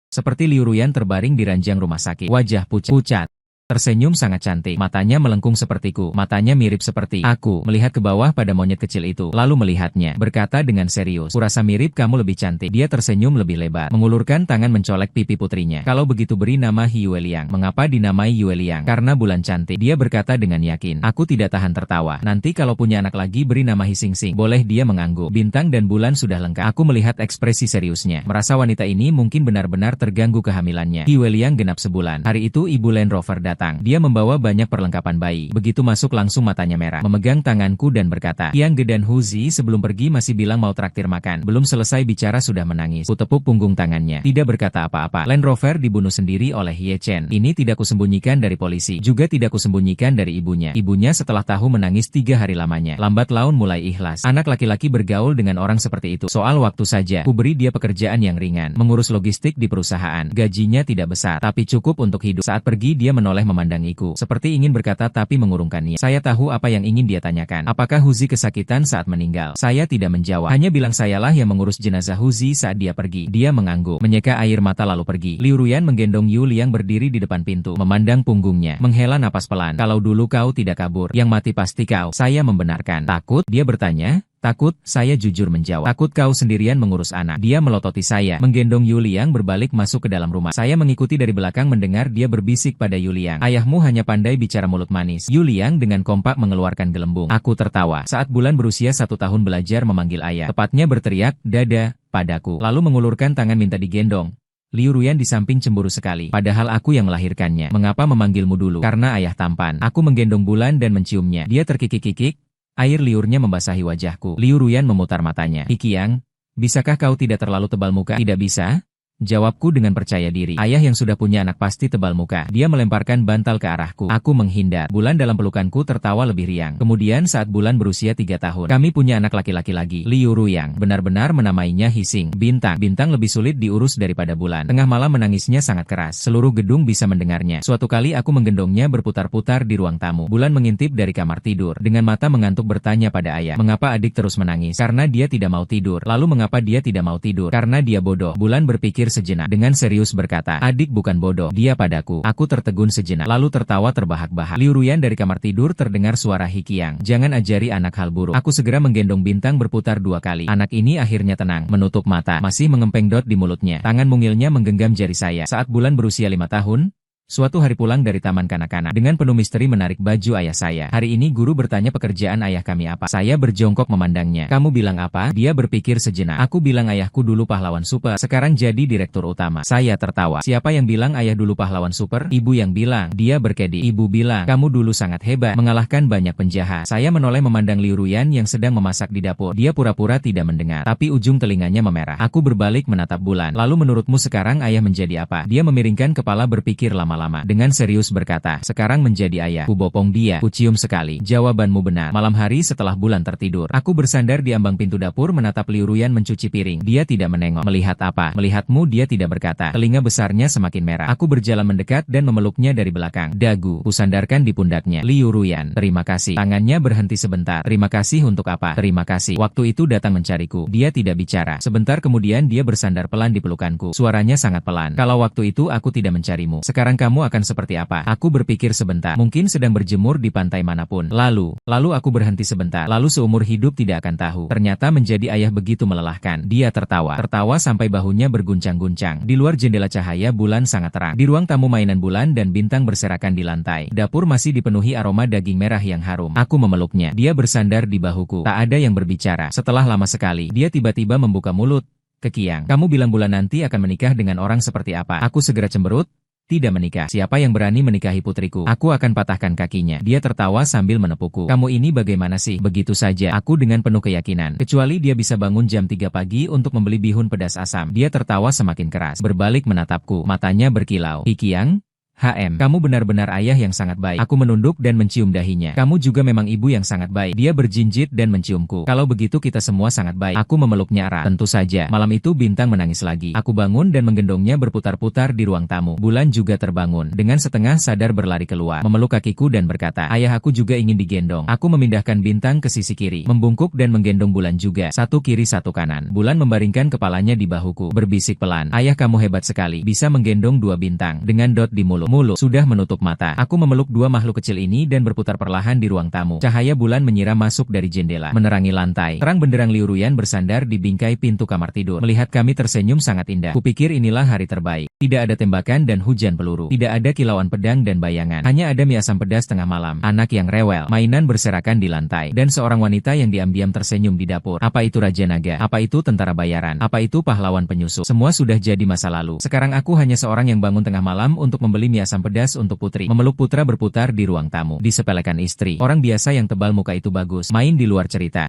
seperti Liu Ruyan terbaring di ranjang rumah sakit. Wajah pucat. Tersenyum sangat cantik, matanya melengkung sepertiku, matanya mirip seperti aku, melihat ke bawah pada monyet kecil itu, lalu melihatnya, berkata dengan serius, kurasa mirip kamu lebih cantik. Dia tersenyum lebih lebar, mengulurkan tangan mencolek pipi putrinya. Kalau begitu beri nama Yue Liang. Mengapa dinamai Yue Liang? Karena bulan cantik, dia berkata dengan yakin. Aku tidak tahan tertawa. Nanti kalau punya anak lagi beri nama Hi Sing Sing. Boleh? Dia mengangguk. Bintang dan bulan sudah lengkap. Aku melihat ekspresi seriusnya, merasa wanita ini mungkin benar-benar terganggu kehamilannya. Yue Liang genap sebulan. Hari itu ibu Land Rover datang. Dia membawa banyak perlengkapan bayi. Begitu masuk langsung matanya merah, memegang tanganku dan berkata, Yang Ge dan Huzi sebelum pergi masih bilang mau traktir makan. Belum selesai bicara sudah menangis. Kutepuk punggung tangannya. Tidak berkata apa-apa. Land Rover dibunuh sendiri oleh Ye Chen. Ini tidak kusembunyikan dari polisi. Juga tidak kusembunyikan dari ibunya. Ibunya setelah tahu menangis 3 hari lamanya. Lambat laun mulai ikhlas. Anak laki-laki bergaul dengan orang seperti itu. Soal waktu saja. Ku beri dia pekerjaan yang ringan. Mengurus logistik di perusahaan. Gajinya tidak besar, tapi cukup untuk hidup. Saat pergi dia menoleh memandangiku, seperti ingin berkata tapi mengurungkan niat. Saya tahu apa yang ingin dia tanyakan. Apakah Huzi kesakitan saat meninggal? Saya tidak menjawab. Hanya bilang sayalah yang mengurus jenazah Huzi saat dia pergi. Dia mengangguk, menyeka air mata lalu pergi. Liu Ruyan menggendong Yu Liang berdiri di depan pintu, memandang punggungnya, menghela napas pelan. Kalau dulu kau tidak kabur, yang mati pasti kau. Saya membenarkan. Takut? Dia bertanya. Takut, saya jujur menjawab. Takut kau sendirian mengurus anak. Dia melototi saya, menggendong Yu Liang berbalik masuk ke dalam rumah. Saya mengikuti dari belakang mendengar dia berbisik pada Yu Liang. Ayahmu hanya pandai bicara mulut manis. Yu Liang dengan kompak mengeluarkan gelembung. Aku tertawa. Saat bulan berusia 1 tahun belajar memanggil ayah. Tepatnya berteriak, Dada, padaku. Lalu mengulurkan tangan minta digendong. Liu Ruyan di samping cemburu sekali. Padahal aku yang melahirkannya. Mengapa memanggilmu dulu? Karena ayah tampan. Aku menggendong bulan dan menciumnya. Dia terkikik-kikik. Air liurnya membasahi wajahku. Liu Ruyan memutar matanya. Qiang, bisakah kau tidak terlalu tebal muka? Tidak bisa? Jawabku dengan percaya diri. Ayah yang sudah punya anak pasti tebal muka. Dia melemparkan bantal ke arahku. Aku menghindar. Bulan dalam pelukanku tertawa lebih riang. Kemudian saat bulan berusia 3 tahun, kami punya anak laki-laki lagi. Liu Ruyang benar-benar menamainya Hi Sing. Bintang. Bintang lebih sulit diurus daripada bulan. Tengah malam menangisnya sangat keras. Seluruh gedung bisa mendengarnya. Suatu kali aku menggendongnya berputar-putar di ruang tamu. Bulan mengintip dari kamar tidur. Dengan mata mengantuk bertanya pada ayah. Mengapa adik terus menangis? Karena dia tidak mau tidur. Lalu mengapa dia tidak mau tidur? Karena dia bodoh. Bulan berpikir sejenak, dengan serius berkata, adik bukan bodoh, dia padaku. Aku tertegun sejenak, lalu tertawa terbahak-bahak. Liu Ruyan dari kamar tidur terdengar suara Hi Qiang. Jangan ajari anak hal buruk. Aku segera menggendong Bintang berputar 2 kali. Anak ini akhirnya tenang, menutup mata, masih mengempeng dot di mulutnya. Tangan mungilnya menggenggam jari saya. Saat bulan berusia 5 tahun, suatu hari pulang dari taman kanak-kanak, dengan penuh misteri menarik baju ayah saya. Hari ini guru bertanya pekerjaan ayah kami apa. Saya berjongkok memandangnya. Kamu bilang apa? Dia berpikir sejenak. Aku bilang ayahku dulu pahlawan super, sekarang jadi direktur utama. Saya tertawa. Siapa yang bilang ayah dulu pahlawan super? Ibu yang bilang. Dia berkedip. Ibu bilang, kamu dulu sangat hebat, mengalahkan banyak penjahat. Saya menoleh memandang Liu Ruyan yang sedang memasak di dapur. Dia pura-pura tidak mendengar, tapi ujung telinganya memerah. Aku berbalik menatap bulan. Lalu menurutmu sekarang ayah menjadi apa? Dia memiringkan kepala berpikir lama. Dengan serius berkata, sekarang menjadi ayah. Ku bopong dia, ku cium sekali. Jawabanmu benar. Malam hari setelah bulan tertidur, aku bersandar di ambang pintu dapur menatap Liu Ruyan mencuci piring. Dia tidak menengok. Melihat apa? Melihatmu. Dia tidak berkata. Telinga besarnya semakin merah. Aku berjalan mendekat dan memeluknya dari belakang. Dagu, ku sandarkan di pundaknya. Liu Ruyan, terima kasih. Tangannya berhenti sebentar. Terima kasih untuk apa? Terima kasih. Waktu itu datang mencariku. Dia tidak bicara. Sebentar kemudian dia bersandar pelan di pelukanku. Suaranya sangat pelan. Kalau waktu itu aku tidak mencarimu, sekarang kamu akan seperti apa? Aku berpikir sebentar. Mungkin sedang berjemur di pantai manapun. Lalu aku berhenti sebentar. Lalu seumur hidup tidak akan tahu. Ternyata menjadi ayah begitu melelahkan. Dia tertawa. Tertawa sampai bahunya berguncang-guncang. Di luar jendela cahaya bulan sangat terang. Di ruang tamu mainan bulan dan Bintang berserakan di lantai. Dapur masih dipenuhi aroma daging merah yang harum. Aku memeluknya. Dia bersandar di bahuku. Tak ada yang berbicara. Setelah lama sekali, dia tiba-tiba membuka mulut. Qiang, kamu bilang bulan nanti akan menikah dengan orang seperti apa? Aku segera cemberut. Tidak menikah. Siapa yang berani menikahi putriku? Aku akan patahkan kakinya. Dia tertawa sambil menepukku. Kamu ini bagaimana sih? Begitu saja. Aku dengan penuh keyakinan. Kecuali dia bisa bangun jam 3 pagi untuk membeli bihun pedas asam. Dia tertawa semakin keras. Berbalik menatapku. Matanya berkilau. Hi Qiang? Kamu benar-benar ayah yang sangat baik. Aku menunduk dan mencium dahinya. Kamu juga memang ibu yang sangat baik. Dia berjinjit dan menciumku. Kalau begitu kita semua sangat baik. Aku memeluknya erat. Tentu saja. Malam itu Bintang menangis lagi. Aku bangun dan menggendongnya berputar-putar di ruang tamu. Bulan juga terbangun. Dengan setengah sadar berlari keluar. Memeluk kakiku dan berkata, ayah aku juga ingin digendong. Aku memindahkan Bintang ke sisi kiri. Membungkuk dan menggendong Bulan juga. Satu kiri satu kanan. Bulan membaringkan kepalanya di bahuku. Berbisik pelan. Ayah kamu hebat sekali. Bisa menggendong 2 bintang. Dengan dot di mulut. mulut sudah menutup mata. Aku memeluk dua makhluk kecil ini dan berputar perlahan di ruang tamu. Cahaya bulan menyiram masuk dari jendela, menerangi lantai. Terang benderang Liu Ruyan bersandar di bingkai pintu kamar tidur. Melihat kami tersenyum sangat indah. Kupikir inilah hari terbaik. Tidak ada tembakan dan hujan peluru. Tidak ada kilauan pedang dan bayangan. Hanya ada mie asam pedas tengah malam. Anak yang rewel. Mainan berserakan di lantai. Dan seorang wanita yang diam-diam tersenyum di dapur. Apa itu Raja Naga? Apa itu tentara bayaran? Apa itu pahlawan penyusup? Semua sudah jadi masa lalu. Sekarang aku hanya seorang yang bangun tengah malam untuk membeli mie asam pedas untuk putri. Memeluk putra berputar di ruang tamu. Disepelekan istri. Orang biasa yang tebal muka itu bagus. Main di luar cerita.